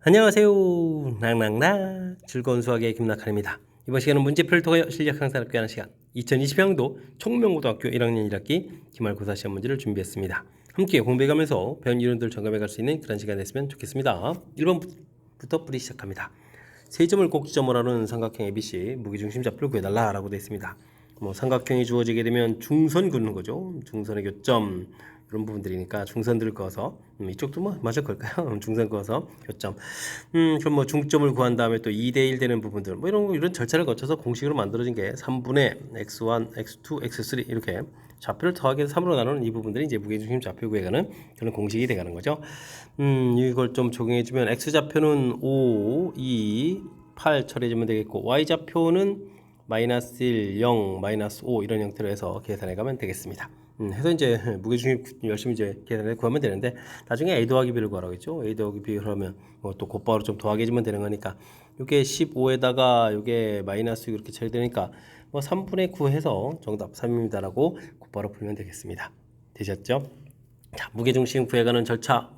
안녕하세요. 낭낭낭 즐거운 수학의 김낙한입니다. 이번 시간은 문제풀이를 통하여 실력 향상을 꾀하는 시간 2020학년도 총명고등학교 1학년 1학기 기말고사 시험 문제를 준비했습니다. 함께 공부해가면서 배운 이론들을 점검해갈 수 있는 그런 시간이 됐으면 좋겠습니다. 1번부터 풀이 시작합니다. 세 점을 꼭지점으로 하는 삼각형 ABC 무게중심 좌표를 구해달라 라고 되어 있습니다. 삼각형이 주어지게 되면 중선 그는 거죠. 중선의 교점 이런 부분들이니까 중선들을 그어서 이쪽도 뭐 맞을 걸까요? 중선 그어서 교점. 그럼 중점을 구한 다음에 또 2대1 되는 부분들 이런 절차를 거쳐서 공식으로 만들어진 게 3분의 x1, x2, x3 이렇게 좌표를 더하기 해서 3으로 나누는 이 부분들이 이제 무게중심 좌표 구해가는 그런 공식이 돼가는 거죠. 이걸 좀 적용해주면 x 좌표는 5, 2, 8 처리해주면 되겠고 y 좌표는 마이너스 1, 0, 마이너스 5 이런 형태로 해서 계산해 가면 되겠습니다. 해서 이제 무게중심 열심히 이제 계산해 구하면 되는데 나중에 a 더하기 b를 구하라고 했죠. a 더하기 b 그러면 또 곧바로 좀 더하기 해주면 되는 거니까 이게 15에다가 이게 마이너스 이렇게 처리되니까 3분의 9 해서 정답 3입니다라고 곧바로 풀면 되겠습니다. 되셨죠? 자, 무게중심 구해가는 절차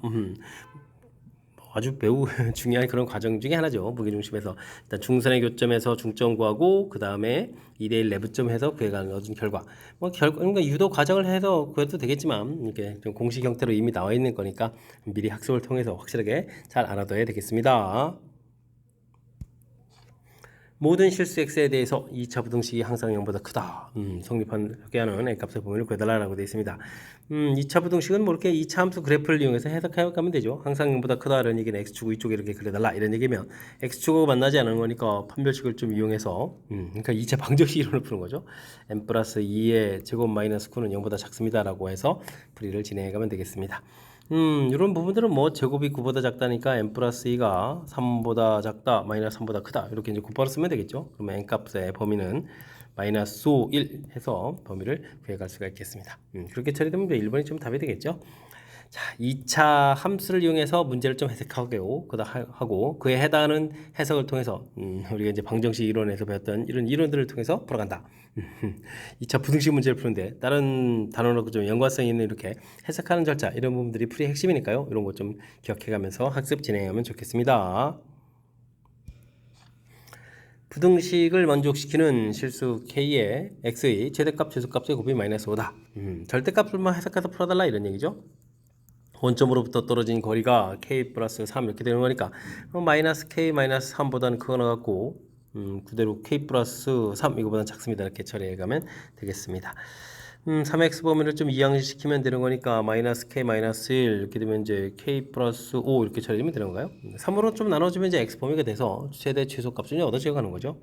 아주 매우 중요한 그런 과정 중에 하나죠. 무게중심에서 일단 중선의 교점에서 중점 구하고 그 다음에 2대1 내부점 해서 구해가는 얻은 결과 그러니까 유도 과정을 해서 구해도 되겠지만 이게 좀 공식 형태로 이미 나와 있는 거니까 미리 학습을 통해서 확실하게 잘 알아둬야 되겠습니다. 모든 실수 x에 대해서 2차 부등식이 항상 0보다 크다. 성립하게 하는 n값의 범위를 구해달라고 되어 있습니다. 2차 부등식은 이렇게 2차 함수 그래프를 이용해서 해석해 가면 되죠. 항상 0보다 크다 이런 얘기는 x축 이쪽에 이렇게 그려달라 이런 얘기면 x축하고 만나지 않은 거니까 판별식을 좀 이용해서 그러니까 2차 방정식 이론을 푸는 거죠. n 플러스 2의 제곱 마이너스 9는 0보다 작습니다 라고 해서 풀이를 진행해 가면 되겠습니다. 이런 부분들은 제곱이 9보다 작다니까 n 플러스 2가 3보다 작다, 마이너스 3보다 크다 이렇게 이제 곧바로 쓰면 되겠죠. 그러면 n 값의 범위는 마이너스 5, 1 해서 범위를 구해갈 수가 있겠습니다. 그렇게 처리되면 1번이 좀 답이 되겠죠. 자, 2차 함수를 이용해서 문제를 좀 해석하고 하고 그에 해당하는 해석을 통해서 우리가 이제 방정식 이론에서 배웠던 이런 이론들을 통해서 풀어간다. 2차 부등식 문제를 푸는데 다른 단어로 좀 연관성 있는 이렇게 해석하는 절차 이런 부분들이 풀이의 핵심이니까요. 이런 것 좀 기억해가면서 학습 진행하면 좋겠습니다. 부등식을 만족시키는 실수 k의 x의 최대값, 최소값의 곱이 마이너스 5다. 절대값을만 해석해서 풀어달라 이런 얘기죠. 원점으로부터 떨어진 거리가 k 플러스 3 이렇게 되는 거니까 마이너스 k 마이너스 3보다는 크거 나갔고 그대로 k 플러스 3 이거보다는 작습니다. 이렇게 처리해 가면 되겠습니다. 3x 범위를 좀 이항시키면 되는 거니까 마이너스 k 마이너스 1 이렇게 되면 이제 k 플러스 5 이렇게 처리되면 되는 건가요? 3으로 좀 나눠주면 이제 x 범위가 돼서 최대 최소 값을 얻어져 가는 거죠.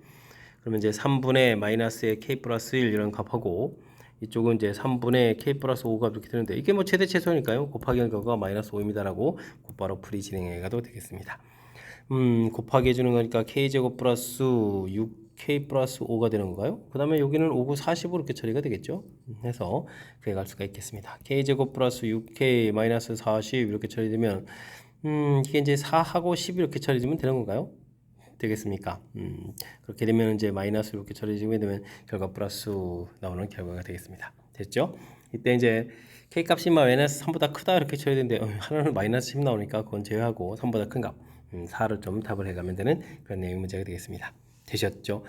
그러면 이제 3분의 마이너스의 k 플러스 1 이런 값하고 이쪽은 이제 3분의 k 플러스 5가 이렇게 되는데 이게 최대 최소니까요. 곱하기 한 결과가 마이너스 5입니다라고 곧바로 풀이 진행해 가도 되겠습니다. 곱하기 해주는 거니까 k제곱 플러스 6k 플러스 5가 되는 건가요? 그 다음에 여기는 5, 9, 40으로 이렇게 처리가 되겠죠? 해서 구해갈 수가 있겠습니다. k제곱 플러스 6k 마이너스 40 이렇게 처리되면 이게 이제 4하고 10 이렇게 처리되면 되는 건가요? 되겠습니까? 그렇게 되면 이제 마이너스 이렇게 처리되게 되면 결과 플러스 나오는 결과가 되겠습니다. 됐죠? 이때 이제 k 값이 마이너스 3보다 크다 이렇게 처리되는데 하나는 마이너스 10 나오니까 그건 제외하고 3보다 큰 값 4를 좀 답을 해가면 되는 그런 내용 문제가 되겠습니다. 되셨죠?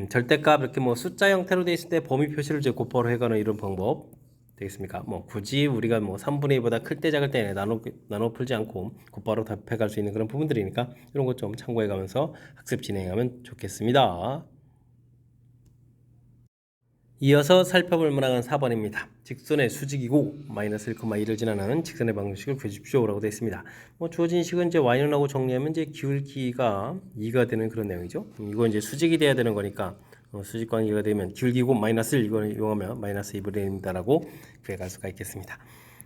절대값 이렇게 숫자 형태로 되어 있을 때 범위 표시를 이제 곧바로 해가는 이런 방법 되겠습니까? 굳이 우리가 3분의 2보다 클 때 작을 때 나눠 풀지 않고 곧바로 답해갈 수 있는 그런 부분들이니까 이런 것 좀 참고해 가면서 학습 진행하면 좋겠습니다. 이어서 살펴볼 문항은 4번입니다. 직선의 수직이고 마이너스 1,2를 지나는 직선의 방정식을 구해주십시오 라고 되어 있습니다. 주어진 식은 이제 y는 하고 정리하면 이제 기울기가 2가 되는 그런 내용이죠. 이거 이제 수직이 돼야 되는 거니까 수직 관계가 되면 기울기고 마이너스 1 이걸 이용하면 마이너스 2분의 1입니다라고 구해갈 수가 있겠습니다.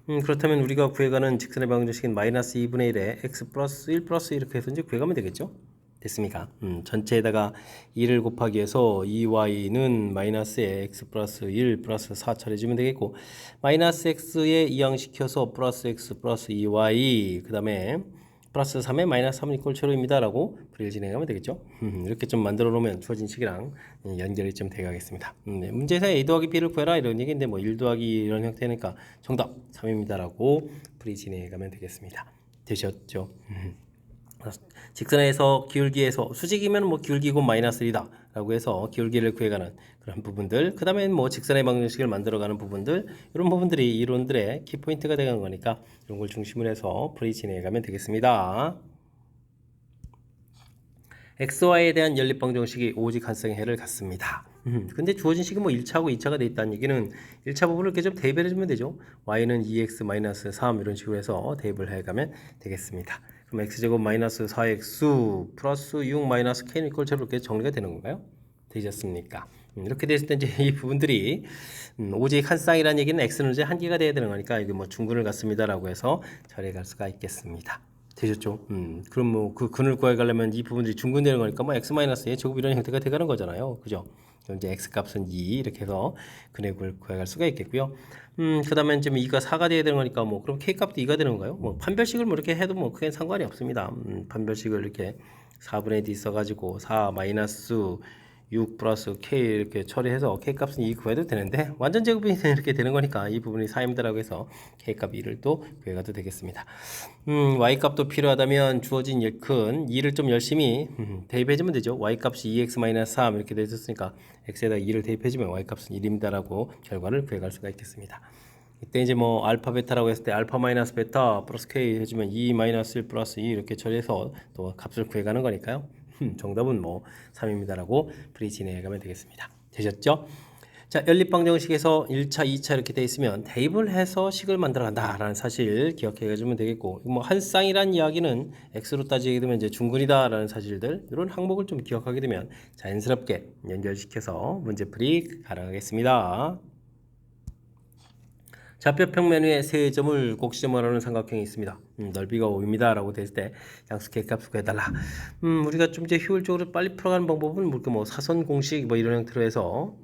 그렇다면 우리가 구해가는 직선의 방정식은 마이너스 2분의 1에 x 플러스 1 플러스 이렇게 해서 이제 구해가면 되겠죠. 됐습니까? 전체에다가 2를 곱하기 해서 2y는 마이너스에 x 플러스 1 플러스 4 처리해주면 되겠고 마이너스 x에 이항시켜서 플러스 x 플러스 2y 그 다음에 플러스 3에 마이너스 3은 이꼴 제로입니다 라고 풀이를 진행하면 되겠죠. 이렇게 좀 만들어 놓으면 주어진 식이랑 연결이 좀 되겠습니다. 네, 문제에서 a 더하기 b를 구해라 이런 얘기인데 1 더하기 이런 형태니까 정답 3입니다 라고 풀이 진행해 가면 되겠습니다. 되셨죠? 직선에서 기울기에서 수직이면 뭐 기울기고 마이너스 1이다 라고 해서 기울기를 구해가는 그런 부분들, 그 다음에 뭐 직선의 방정식을 만들어가는 부분들, 이런 부분들이 이론들의 키포인트가 되는 거니까 이런 걸 중심으로 해서 풀이 진행해가면 되겠습니다. XY에 대한 연립방정식이 오직 한쌍의 해를 갖습니다. 근데 주어진 식이 뭐 1차하고 2차가 돼 있다는 얘기는 1차 부분을 이렇게 좀 대입을 해주면 되죠. y는 2x-3 이런 식으로 해서 대입을 해가면 되겠습니다. 그럼 x제곱 마이너스 4x 플러스 6 마이너스 k는 이꼴 제로 이렇게 정리가 되는 건가요? 되셨습니까? 이렇게 됐을 때 이제 이 부분들이 오직 한 쌍이라는 얘기는 x는 이제 한 개가 돼야 되는 거니까 이게 뭐 중근을 갖습니다라고 해서 처리할 수가 있겠습니다. 되셨죠? 그럼 뭐 그 근을 구해가려면 이 부분들이 중근되는 거니까 뭐 x-의 제곱 이런 형태가 돼가는 거잖아요. 그죠? 그럼 이제 x 값은 2 이렇게 해서 근의 굴 구해갈 수가 있겠고요. 그 다음에 이제 2가 4가 돼야 되는 거니까 뭐 그럼 k 값도 2가 되는 건가요? 뭐 판별식을 뭐 이렇게 해도 뭐 크게 상관이 없습니다. 판별식을 이렇게 4분의 d 써가지고 4 마이너스 6 플러스 k 이렇게 처리해서 k 값은 2 구해도 되는데 완전 제곱이 이렇게 되는 거니까 이 부분이 4입니다라고 해서 k 값 2를 또 구해가도 되겠습니다. y 값도 필요하다면 주어진 큰 2를 좀 열심히 대입해주면 되죠. y 값이 2x-3 이렇게 되어 있었으니까 x에다 2를 대입해주면 y 값은 1입니다라고 결과를 구해갈 수가 있겠습니다. 이때 이제 뭐 알파 베타라고 했을 때 알파 마이너스 베타 플러스 k 해주면 2 마이너스 1 플러스 2 이렇게 처리해서 또 값을 구해가는 거니까요. 정답은 뭐 3입니다라고 풀이 진행해가면 되겠습니다. 되셨죠? 자, 연립방정식에서 1차, 2차 이렇게 돼 있으면 대입을 해서 식을 만들어 간다라는 사실 기억해 주면 되겠고, 뭐 한 쌍이란 이야기는 x로 따지게 되면 이제 중근이다라는 사실들, 이런 항목을 좀 기억하게 되면 자연스럽게 연결시켜서 문제풀이 가능하겠습니다. 좌표평 메뉴에 세 점을 곡시점을 하는 삼각형이 있습니다. 넓이가 5입니다 라고 됐을 때 양수 K값을 구해달라. 우리가 좀 이제 효율적으로 빨리 풀어가는 방법은 뭐 사선 공식 뭐 이런 형태로 해서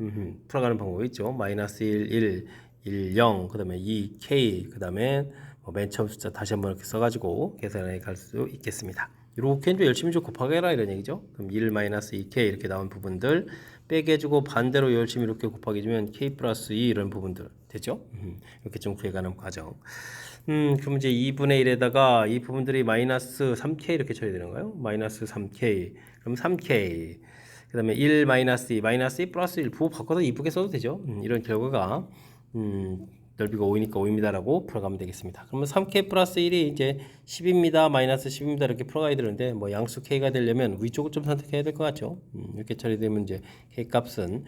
풀어가는 방법이 있죠. 마이너스 1, 0, 그 다음에 2K, 그 다음에 뭐맨 처음 숫자 다시 한번 이렇게 써가지고 계산해 갈 수 있겠습니다. 이렇게 이제 열심히 좀 곱하게라 이런 얘기죠. 그럼 1 마이너스 2K 이렇게 나온 부분들 빼게 해주고 반대로 열심히 이렇게 곱하기 주면 K 플러스 2 이런 부분들 되죠? 이렇게 좀 구해가는 과정. 그럼 이제 2분의 1에다가 이 부분들이 마이너스 3K 이렇게 처리되는가요? 마이너스 3K. 그럼 3K. 그 다음에 1 마이너스 2, 마이너스 2 플러스 1 부호 바꿔서 이쁘게 써도 되죠? 이런 결과가, 넓이가 5이니까 5입니다라고 풀어가면 되겠습니다. 그러면 3K 플러스 1이 이제 10입니다. 마이너스 10입니다. 이렇게 풀어가야 되는데, 뭐 양수 K가 되려면 위쪽을 좀 선택해야 될 것 같죠? 이렇게 처리되면 이제 K 값은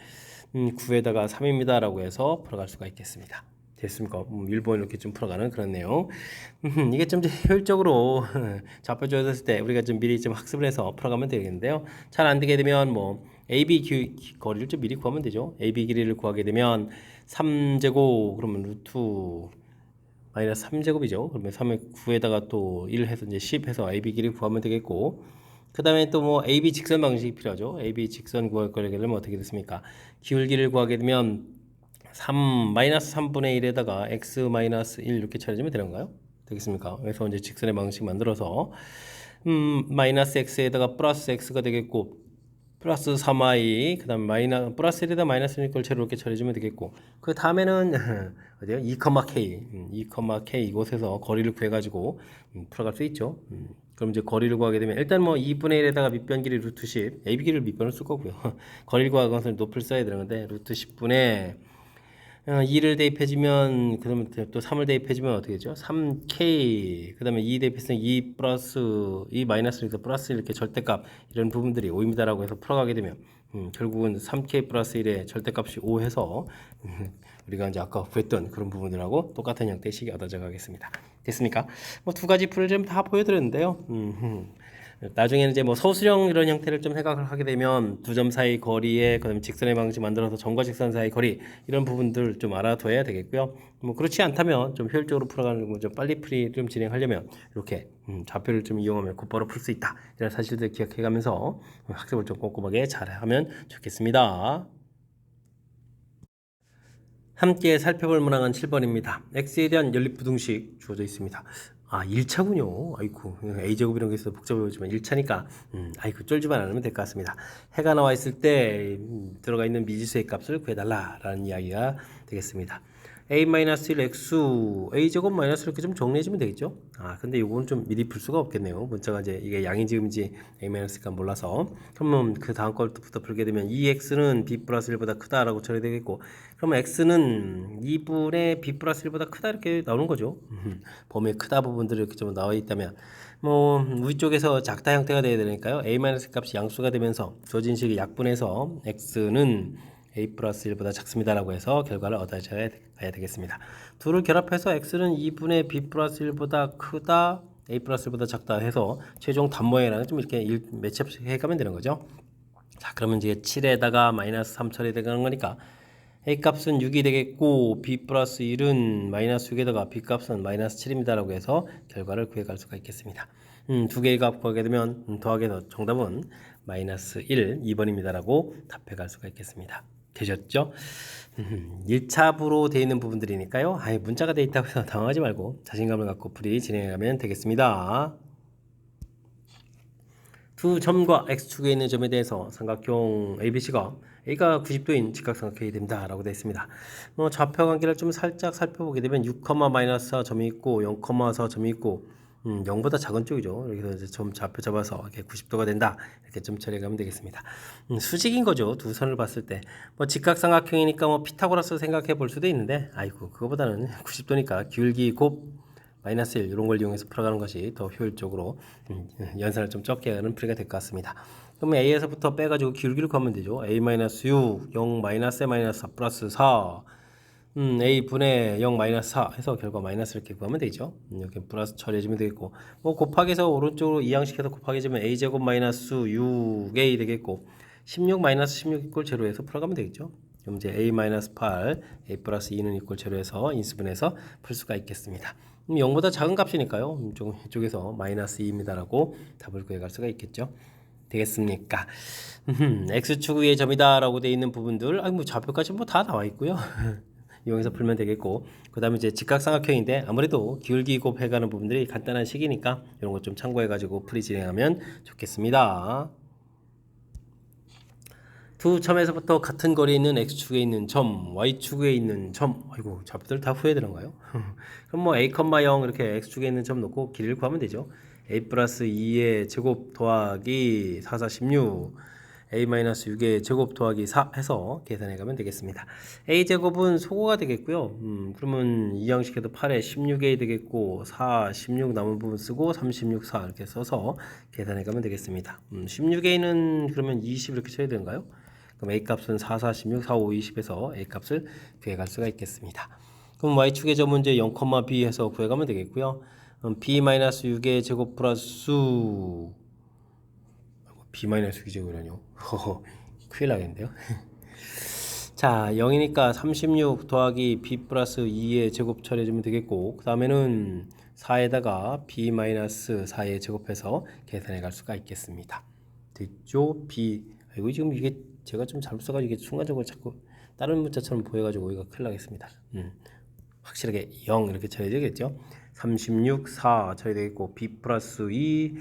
9에다가 3입니다라고 해서 풀어갈 수가 있겠습니다. 됐습니까? 1번 이렇게 좀 풀어가는 그런 내용. 이게 좀 효율적으로 좌표 주어졌을 때 우리가 좀 미리 좀 학습을 해서 풀어가면 되겠는데요. 잘 안 되게 되면 뭐 AB 거리를 좀 미리 구하면 되죠. AB 길이를 구하게 되면 3제곱 그러면 루트 마이너스 3제곱이죠. 그러면 3의 9에다가 또 1 해서 이제 10 해서 AB 길이 구하면 되겠고, 그 다음에 또 뭐 AB 직선 방식이 필요하죠. AB 직선 구할 거를 되면 어떻게 됐습니까? 기울기를 구하게 되면 3 마이너스 3분의 1에다가 x 마이너스 1 이렇게 처리하면 되는가요? 되겠습니까? 그래서 이제 직선의 방식 만들어서 마이너스 x에다가 플러스 x가 되겠고, 플러스 3i 그 다음 플러스 1에다 마이너스 1걸 채로 이렇게 처리해주면 되겠고, 그 다음에는 어디요? 2,k 이곳에서 거리를 구해가지고 풀어갈 수 있죠. 그럼 이제 거리를 구하게 되면 일단 뭐 2분의 1에다가 밑변 길이 루트 10, AB 길이를 밑변을 쓸 거고요. 거리를 구하기 위해서 높을 써야 되는데 루트 10분의 2를 대입해주면, 그러면 또 3을 대입해주면 어떻게 되죠? 3K, 그 다음에 2 대입했으면 2 플러스 2 마이너스 이렇게 플러스 이렇게 절대값 이런 부분들이 5입니다라고 해서 풀어가게 되면 결국은 3K 플러스 1의 절대값이 5 해서 우리가 이제 아까 구했던 그런 부분들하고 똑같은 형태의 식이 얻어져 가겠습니다. 됐습니까? 뭐 두 가지 풀을 좀 다 보여드렸는데요. 나중에는 이제 뭐 서술형 이런 형태를 좀 생각을 하게 되면 두 점 사이 거리에 그다음에 직선의 방식 만들어서 점과 직선 사이 거리 이런 부분들 좀 알아둬야 되겠고요. 뭐 그렇지 않다면 좀 효율적으로 풀어가는 거 좀 빨리 풀이 좀 진행하려면 이렇게 좌표를 좀 이용하면 곧바로 풀 수 있다 이런 사실들 기억해가면서 학습을 좀 꼼꼼하게 잘하면 좋겠습니다. 함께 살펴볼 문항은 7번입니다. x에 대한 연립부등식 주어져 있습니다. 아, 1차군요. 아이고, a제곱 이런 게 있어서 복잡해 보이지만 1차니까 아이고, 쫄지만 않으면 될 것 같습니다. 해가 나와 있을 때 들어가 있는 미지수의 값을 구해달라라는 이야기가 되겠습니다. a-1 x a제곱 마이너스 이렇게 좀 정리해주면 되겠죠. 근데 이거는 좀 미리 풀 수가 없겠네요. 문자가 이제 이게 양인지음인지 a-가 몰라서. 그러면 그 다음 걸부터 풀게 되면 2x는 b 플러스 1보다 크다라고 처리되겠고, 그러면 x는 2분의 b 플러스 1보다 크다 이렇게 나오는 거죠. 범위의 크다 부분들이 이렇게 좀 나와 있다면, 뭐 위쪽에서 작다 형태가 되어야 되니까요. a- 값이 양수가 되면서 주어진 식이 약분해서 x는 a 플러스 1보다 작습니다라고 해서 결과를 얻어야 되겠습니다. 둘을 결합해서 x는 2분의 b 플러스 1보다 크다, a 플러스 1보다 작다 해서 최종 단모양이랑 좀 이렇게 매치해 가면 되는 거죠. 자, 그러면 이제 7에다가 마이너스 3 처리되는 거니까 a 값은 6이 되겠고 b 플러스 1은 마이너스 6에다가 b 값은 마이너스 7입니다라고 해서 결과를 구해갈 수가 있겠습니다. 두 개의 값 구하게 되면 더하기해서 정답은 마이너스 1, 2번입니다라고 답해갈 수가 있겠습니다. 되셨죠? 1차부로 되어 있는 부분들이니까요. 문자가 되어 있다고 해서 당황하지 말고 자신감을 갖고 풀이 진행하면 되겠습니다. 두 점과 x축에 있는 점에 대해서 삼각형 ABC가 A가 90도인 직각삼각형이 됩니다 라고 되어 있습니다. 좌표 관계를 좀 살짝 살펴보게 되면 6, 마이너스 4점이 있고 0, 4점이 있고 0보다 작은 쪽이죠. 여기서 이제 점 좌표 잡아서 이렇게 90도가 된다 이렇게 점 처리하면 되겠습니다. 수직인 거죠. 두 선을 봤을 때 직각삼각형이니까 피타고라스 생각해 볼 수도 있는데 그거보다는 90도니까 기울기 곱 마이너스 1 이런 걸 이용해서 풀어가는 것이 더 효율적으로 연산을 좀 적게 하는 풀이가 될 것 같습니다. 그러면 A에서부터 빼가지고 기울기를 구하면 되죠. A-6, 0 마이너스 4 플러스 4 A분의 0 마이너스 4 해서 결과 마이너스 이렇게 구하면 되죠. 이렇게 플러스 처리해주면 되겠고 곱하기해서 오른쪽으로 이항시켜서 곱하기해주면 A제곱 마이너스 6A 되겠고 16 마이너스 16 이꼴 제로해서 풀어가면 되겠죠. 그럼 이제 A 마이너스 8 A 플러스 2는 이꼴 제로해서 인수분해서 풀 수가 있겠습니다. 0보다 작은 값이니까요. 이쪽에서 마이너스 2입니다라고 답을 구해갈 수가 있겠죠. 되겠습니까? x축 위의 점이다 라고 되어 있는 부분들 좌표까지 다 나와 있고요. 이용해서 풀면 되겠고, 그 다음에 이제 직각삼각형인데 아무래도 기울기 곱해가는 부분들이 간단한 식이니까 이런 것 좀 참고해 가지고 풀이 진행하면 좋겠습니다. 두 점에서부터 같은 거리에 있는 x축에 있는 점, y축에 있는 점, 좌표들 다 후회되는가요? 그럼 a, 0 이렇게 x축에 있는 점 놓고 길이를 구하면 되죠. a 플러스 2의 제곱 더하기 4, 4, 16 a 마이너스 6의 제곱 더하기 4 해서 계산해 가면 되겠습니다. a 제곱은 소거가 되겠고요. 그러면 이항식해도 8에 16a 되겠고 4, 16 남은 부분 쓰고 36, 4 이렇게 써서 계산해 가면 되겠습니다. 16a는 그러면 20 이렇게 쳐야 되는가요? 그럼 a 값은 4, 4, 16, 4, 5, 20에서 a 값을 구해갈 수가 있겠습니다. 그럼 y축의 점은 이제 0, b 해서 구해가면 되겠고요. b-6의 제곱 플러스 b-6의 제곱이라뇨. 큰일 나겠는데요. 자, 0이니까 36 더하기 b 플러스 2의 제곱 처리해주면 되겠고, 그 다음에는 4에다가 b-4의 제곱해서 계산해 갈 수가 있겠습니다. 됐죠? 지금 이게 제가 좀 잘못 써가지고 이게 순간적으로 자꾸 다른 문자처럼 보여가지고 이거 큰일 나겠습니다. 확실하게 0 이렇게 처리되겠죠? 36, 4 처리되겠고 b 플러스 2,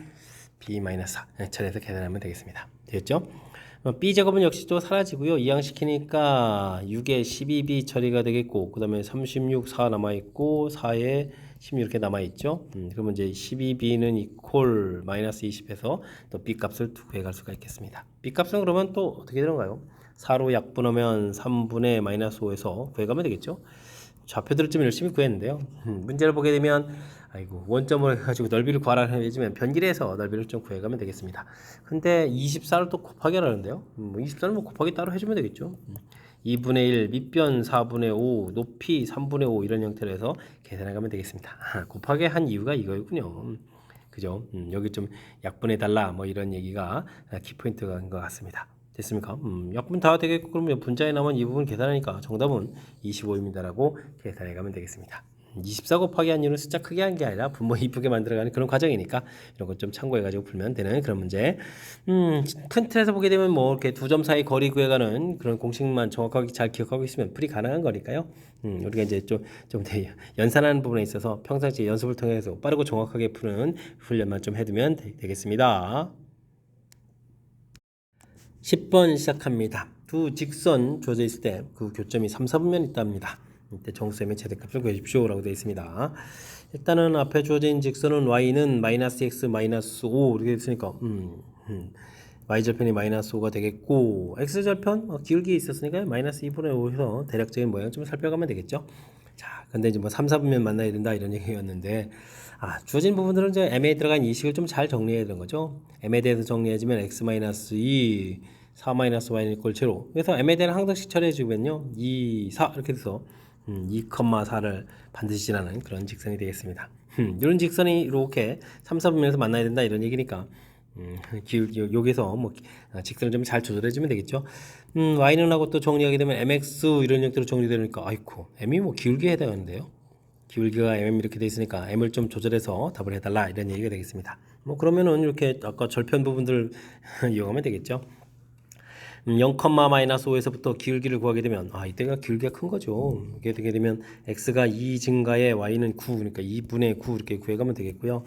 b 마이너스 4 처리해서 계산하면 되겠습니다. 되겠죠? b제곱은 역시 또 사라지고요. 이항시키니까 6에 12b 처리가 되겠고 그 다음에 36, 4 남아있고 4에 16 이렇게 남아있죠. 그러면 이제 12b는 이퀄 마이너스 20에서 또 b값을 구해갈 수가 있겠습니다. b값은 그러면 또 어떻게 되는가요? 4로 약분하면 3분의 마이너스 5에서 구해가면 되겠죠. 좌표들을 좀 열심히 구했는데요. 문제를 보게 되면 원점을 해가지고 넓이를 구하라 해주면 변기에서 넓이를 좀 구해가면 되겠습니다. 근데 24를 또 곱하기 하라는데요. 24는 곱하기 따로 해주면 되겠죠. 2분의 1, 밑변 4분의 5, 높이 3분의 5 이런 형태로 해서 계산해 가면 되겠습니다. 곱하기 한 이유가 이거였군요. 그죠? 여기 좀 약분해 달라 이런 얘기가 키포인트가 인 것 같습니다. 됐습니까? 약분 다 되겠고 그러면 분자에 남은 이 부분 계산하니까 정답은 25입니다라고 계산해 가면 되겠습니다. 24 곱하기 한 이유는 숫자 크게 한 게 아니라 분모 이쁘게 만들어가는 그런 과정이니까 이런 것 좀 참고해가지고 풀면 되는 그런 문제. 큰 틀에서 보게 되면 이렇게 두 점 사이 거리 구해가는 그런 공식만 정확하게 잘 기억하고 있으면 풀이 가능한 거니까요. 우리가 이제 좀 연산하는 부분에 있어서 평상시 연습을 통해서 빠르고 정확하게 푸는 훈련만 좀 해두면 되겠습니다. 10번 시작합니다. 두 직선 주어져 있을 때 그 교점이 3, 4분면 있답니다. 이때 정수m의 최대값을 구해주십시오라고 되어 있습니다. 일단은 앞에 주어진 직선은 y는 마이너스 x 마이너스 5 이렇게 됐으니까 y절편이 마이너스 5가 되겠고 x절편 기울기 있었으니까 마이너스 2분의 5에서 대략적인 모양 좀 살펴가면 되겠죠. 자, 근데 이제 뭐 3, 4분면 만나야 된다 이런 얘기였는데 주어진 부분들은 이제 m에 들어간 이식을 좀 잘 정리해야 되는 거죠. m에 대해서 정리해주면 x-2 4-y는 이꼴 제로. 그래서 m에 대한 항등식 처리해주면요 2, 4 이렇게 돼서 2,4를 반드시 지나는 그런 직선이 되겠습니다. 이런 직선이 이렇게 3, 4분면에서 만나야 된다 이런 얘기니까 여기서 뭐 직선을 좀 잘 조절해주면 되겠죠. y는 하고 또 정리하게 되면 mx 이런 형태로 정리되니까 아이고 m이 뭐 기울기에 해당하는데요. 기울기가 m 이렇게 돼 있으니까 m을 좀 조절해서 답을 해달라 이런 얘기가 되겠습니다. 뭐 그러면은 이렇게 아까 절편 부분들 이용하면 되겠죠. 0,-5에서부터 기울기를 구하게 되면 이때가 기울기가 큰 거죠. 이게 되게 되면 x가 2 증가에 y는 9 그러니까 2분의 9 이렇게 구해가면 되겠고요.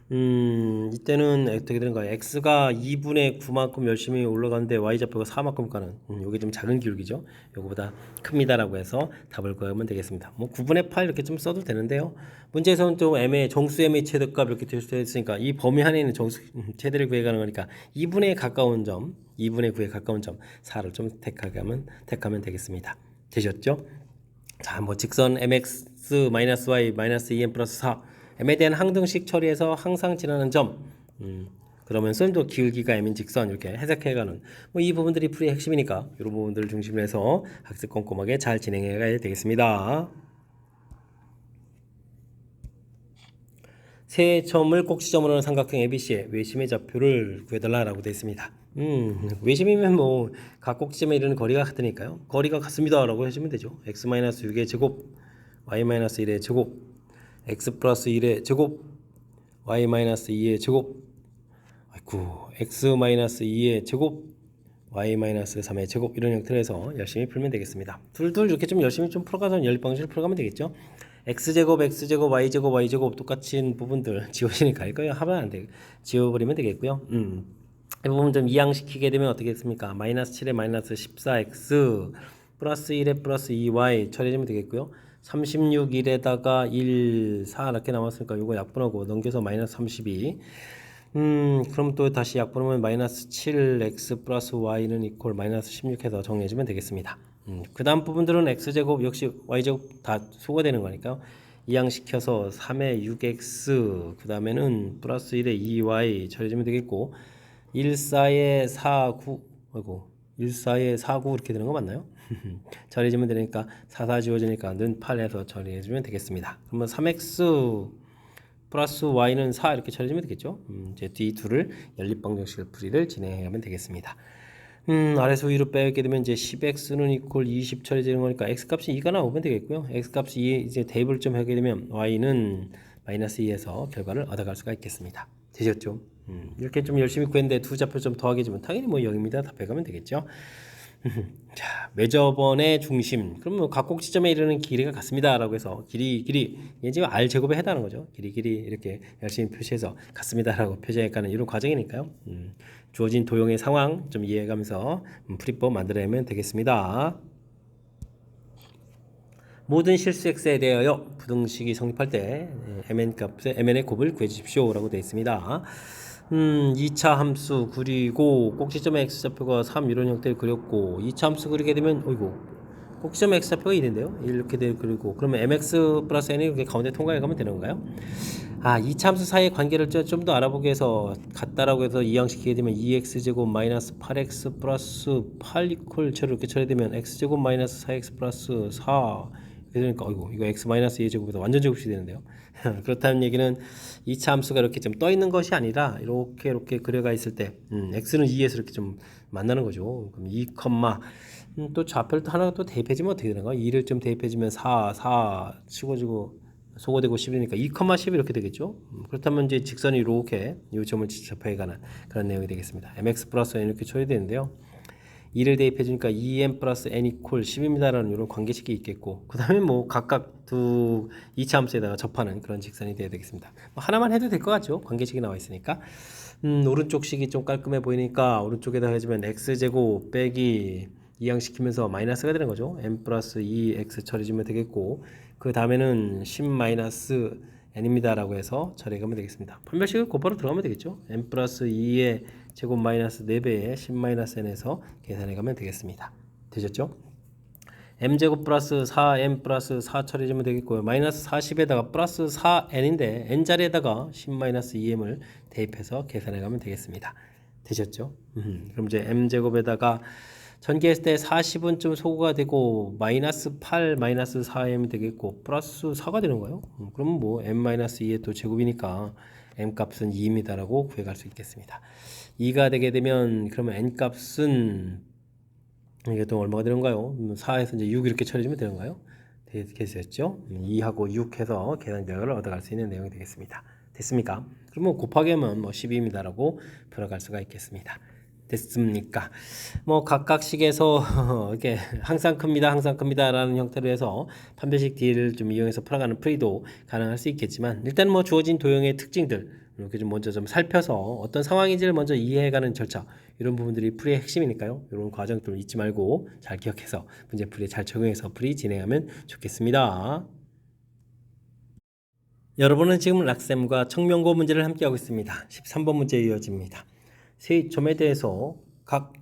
이때는 어떻게 되는 거예요? x가 2분의 9만큼 열심히 올라가는데 y좌표가 4만큼 가는 이게 좀 작은 기울기죠. 요거보다 큽니다라고 해서 답을 구하면 되겠습니다. 뭐 9분의 8 이렇게 좀 써도 되는데요. 문제에서는 좀 m의 정수 m의 최대값 이렇게 될 수 있으니까 이 범위 안에 있는 정수 최대를 구해가는 거니까 2분에 가까운 점 2분의 9에 가까운 점 4를 좀 택하면 되겠습니다. 되셨죠? 자, 뭐 직선 mx-y -2n 플러스 4 m에 대한 항등식 처리해서 항상 지나는 점 그러면 썰도 기울기가 m인 직선 이렇게 해석해가는 뭐 이 부분들이 풀이의 핵심이니까 이런 부분들을 중심으로 해서 학습 꼼꼼하게 잘 진행해 가야 되겠습니다. 세 점을 꼭지점으로 하는 삼각형 ABC의 외심의 좌표를 구해달라라고 되어 있습니다. 외심이면 뭐 각 꼭지점에 이르는 거리가 같으니까요. 거리가 같습니다라고 해주면 되죠. x-6의 제곱, y-1의 제곱, x 플러스 1의 제곱, y-2의 제곱, 아이고, x-2의 제곱, y-3의 제곱 이런 형태로 해서 열심히 풀면 되겠습니다. 둘둘 이렇게 좀 열심히 좀 풀어가서 연립방식을 풀어가면 되겠죠. x제곱, x제곱, y제곱, y제곱 똑같은 부분들 지워지니까 이거 하면 안 돼. 지워버리면 되겠고요. 이 부분 좀 이항시키게 되면 어떻게 됐습니까? 마이너스 7에 마이너스 14x 플러스 1에 플러스 2y 처리해주면 되겠고요. 36 1에다가 1, 4 이렇게 남았으니까 이거 약분하고 넘겨서 마이너스 32 그럼 또 다시 약분하면 마이너스 7x 플러스 y는 이퀄 마이너스 16 해서 정리해주면 되겠습니다. 그 다음 부분들은 x제곱 역시 y제곱 다 소거되는 거니까요. 이항시켜서 3에 6x 그 다음에는 플러스 1에 2y 처리해주면 되겠고 1, 4에 4, 9 아이고 1, 4에 4, 9 이렇게 되는 거 맞나요? 처리해주면 되니까 4, 4 지워지니까 는 8 해서 처리해주면 되겠습니다. 그러면 3x 플러스 y는 4 이렇게 처리해주면 되겠죠. 이제 뒤 둘을 연립방정식을 풀이를 진행하면 되겠습니다. 아래서 위로 빼게 되면 이제 10x는 이퀄 20 처리되는 거니까 x값이 2가 나오면 되겠고요. x값이 2 이제 대입을 좀 하게 되면 y는 마이너스 2에서 결과를 얻어갈 수가 있겠습니다. 되셨죠? 이렇게 좀 열심히 구했는데 두 좌표 좀 더하게 주면 당연히 뭐 0입니다. 답해가면 되겠죠. 자, 매저번의 중심. 그러면 각 꼭지점에 이르는 길이가 같습니다라고 해서 길이 이게 지금 r 제곱에 해당하는 거죠. 길이 이렇게 열심히 표시해서 같습니다라고 표시해가는 이런 과정이니까요. 주어진 도형의 상황 좀 이해해가면서 풀이법 만들어내면 되겠습니다. 모든 실수 x에 대하여 부등식이 성립할 때 mn의 곱을 구해주십시오라고 되어 있습니다. 2차 함수 그리고 꼭지점의 x좌표가 3 이런 형태를 그렸고 2차 함수 그리게 되면 꼭지점의 x좌표가 1인데요. 이렇게 그리고 그러면 mx 플러스 n이 이렇게 가운데 통과해 가면 되는 건가요? 2차 함수 사이의 관계를 좀 더 알아보기 위해서 같다라고 해서 이항시키게 되면 2x제곱 마이너스 8x 플러스 8 이퀄 제로 이렇게 처리되면 x제곱 마이너스 4x 플러스 4 그러니까 이거 x 마이너스 2제곱에서 완전 제곱이 되는데요. 그렇다는 얘기는 2차 함수가 이렇게 좀 떠 있는 것이 아니라 이렇게 그려가 있을 때 x는 2에서 이렇게 좀 만나는 거죠. 그럼 2, 또 좌표를 또 하나 또 대입해주면 어떻게 되는 거야? 2를 좀 대입해주면 4 치고지고 소거되고 10이니까 2, 10 이렇게 되겠죠. 그렇다면 이제 직선이 이렇게 이 점을 접해 가는 그런 내용이 되겠습니다. mx 플러스 n 이렇게 처리되는데요. 2를 대입해 주니까 2n 플러스 n 이퀄 10입니다라는 이런 관계식이 있겠고 그 다음에 뭐 각각 두 2차 함수에다가 접하는 그런 직선이 되어야 되겠습니다. 뭐 하나만 해도 될 것 같죠. 관계식이 나와 있으니까 오른쪽 식이 좀 깔끔해 보이니까 오른쪽에다 해주면 x제곱 빼기 이항시키면서 마이너스가 되는 거죠. n 플러스 2x 처리해주면 되겠고, 그 다음에는 10 마이너스 n입니다 라고 해서 처리해가면 되겠습니다. 판별식을 곧바로 들어가면 되겠죠. n 플러스 2의 제곱 마이너스 4배의 10 마이너스 n에서 계산해가면 되겠습니다. 되셨죠? m제곱 플러스 4m 플러스 4 처리해주면 되겠고요. 마이너스 40에다가 플러스 4n인데 n자리에다가 10 마이너스 2m을 대입해서 계산해가면 되겠습니다. 되셨죠? 그럼 이제 m제곱에다가 전개했을 때 40은 좀 소구가 되고 마이너스 8 마이너스 4m 되겠고 플러스 4가 되는 거예요. 그럼 뭐 m 마이너스 2의 또 제곱이니까 m 값은 2입니다라고 구해갈 수 있겠습니다. 2가 되게 되면 그러면 n 값은 이게 또 얼마가 되는가요? 4에서 이제 6 이렇게 처리해주면 되는가요? 됐죠? 2하고 6 해서 계산 결과를 얻어갈 수 있는 내용이 되겠습니다. 됐습니까? 그러면 곱하기 하면 뭐 12입니다라고 풀어갈 수가 있겠습니다. 됐습니까? 뭐 각각식에서 이렇게 항상 큽니다 라는 형태로 해서 판별식 D를 좀 이용해서 풀어가는 풀이도 가능할 수 있겠지만 일단 뭐 주어진 도형의 특징들 이렇게 좀 먼저 좀 살펴서 어떤 상황인지를 먼저 이해해가는 절차 이런 부분들이 풀이의 핵심이니까요. 이런 과정들 잊지 말고 잘 기억해서 문제 풀이에 잘 적용해서 풀이 진행하면 좋겠습니다. 여러분은 지금 락셈과 청명고 문제를 함께하고 있습니다. 13번 문제 이어집니다. 세점에 대해서 각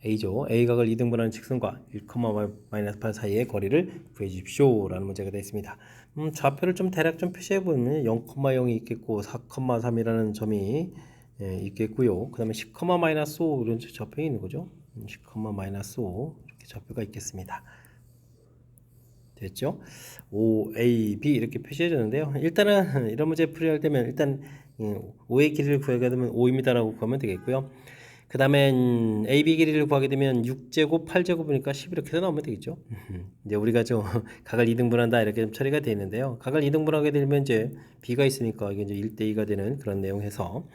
A죠. A각을 2등분하는 직선과 1,-8 사이의 거리를 구해 주십시오 라는 문제가 되어 있습니다. 좌표를 좀 대략 좀 표시해 보면 0,0이 있겠고 4,3이라는 점이 있겠고요. 그 다음에 10,-5 이런 좌표가 있는 거죠. 10,-5 이렇게 좌표가 있겠습니다. 됐죠? O, A, B 이렇게 표시해 줬는데요. 일단은 이런 문제 풀이할 때면 일단 O의 길이를 구하게 되면 5입니다라고 구하면 되겠고요. 그 다음에 AB 길이를 구하게 되면 6제곱, 8제곱이니까 10 이렇게 나오면 되겠죠. 이제 우리가 좀 각을 2등분한다 이렇게 좀 처리가 되어 있는데요. 각을 2등분하게 되면 이제 B가 있으니까 이게 이제 1대2가 되는 그런 내용해서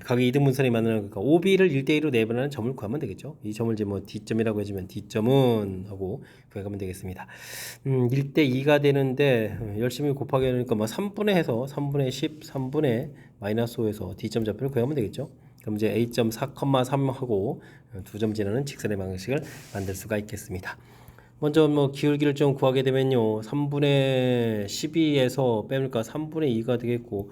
각이 2등분선이 만드는 그러니까 OB를 1대2로 내분하는 점을 구하면 되겠죠. 이 점을 이제 뭐 D점이라고 해주면 D점은 하고 구해가면 되겠습니다. 1대2가 되는데 열심히 곱하기 하니까 뭐 3분의 해서 3분의 10, 3분의 마이너스 5에서 D점 좌표를 구하면 되겠죠. 그럼 이제 A점 4,3하고 두 점 지나는 직선의 방식을 만들 수가 있겠습니다. 먼저 뭐 기울기를 좀 구하게 되면요. 3분의 12에서 빼니까 3분의 2가 되겠고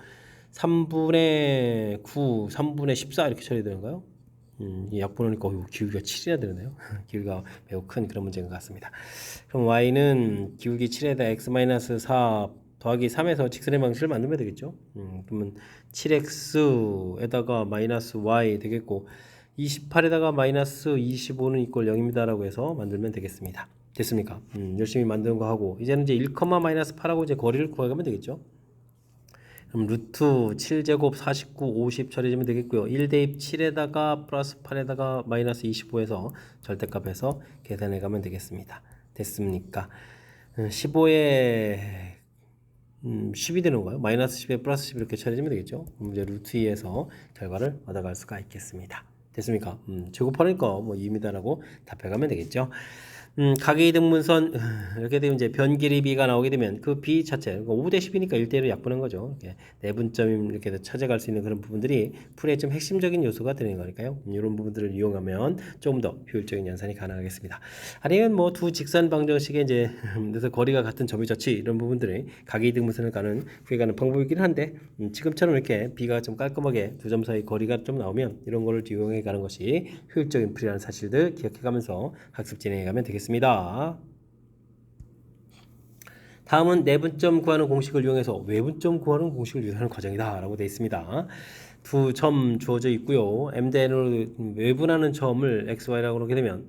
3분의 9, 3분의 14 이렇게 처리되는가요? 약분하니까 기울기가 7이나 되는데요. 기울기가 매우 큰 그런 문제인 것 같습니다. 그럼 y는 기울기 7에다 x-4 더하기 3에서 직선의 방식을 만들면 되겠죠. 그러면 7x에다가 마이너스 y 되겠고 28에다가 마이너스 25는 이꼴 0입니다라고 해서 만들면 되겠습니다. 됐습니까? 열심히 만드는 거 하고 이제는 이제 1,-8하고 이제 거리를 구해가면 되겠죠. 그럼 루트 7제곱 49 50 처리해주면 되겠고요. 1대입 7에다가 플러스 8에다가 마이너스 25에서 절대값에서 계산해가면 되겠습니다. 됐습니까? 15에 10이 되는 거예요. 마이너스 10에 플러스 10 이렇게 처리해주면 되겠죠. 그럼 이제 루트 2에서 결과를 얻어갈 수가 있겠습니다. 됐습니까? 제곱하니까 뭐 2입니다라고 답해가면 되겠죠. 각의 이등분선 이렇게 되면 이제 변길이 B가 나오게 되면 그 B 자체 5대 10이니까 1대1로 약분한 거죠. 이렇게 내분점 이렇게 찾아갈 수 있는 그런 부분들이 풀이의 좀 핵심적인 요소가 되는 거니까요. 이런 부분들을 이용하면 조금 더 효율적인 연산이 가능하겠습니다. 아니면 뭐 두 직선 방정식에 이제 그래서 거리가 같은 점이 좋지 이런 부분들이 각의 이등분선을 구해가는 방법이긴 한데 지금처럼 이렇게 B가 좀 깔끔하게 두 점 사이 거리가 좀 나오면 이런 거를 이용해 가는 것이 효율적인 풀이라는 사실들 기억해가면서 학습 진행해가면 되겠습니다. 다음은 내분점 구하는 공식을 이용해서 외분점 구하는 공식을 유도하는 과정이다 라고 되어 있습니다. 두 점 주어져 있고요. m대n으로 외분하는 점을 xy라고 그러게 되면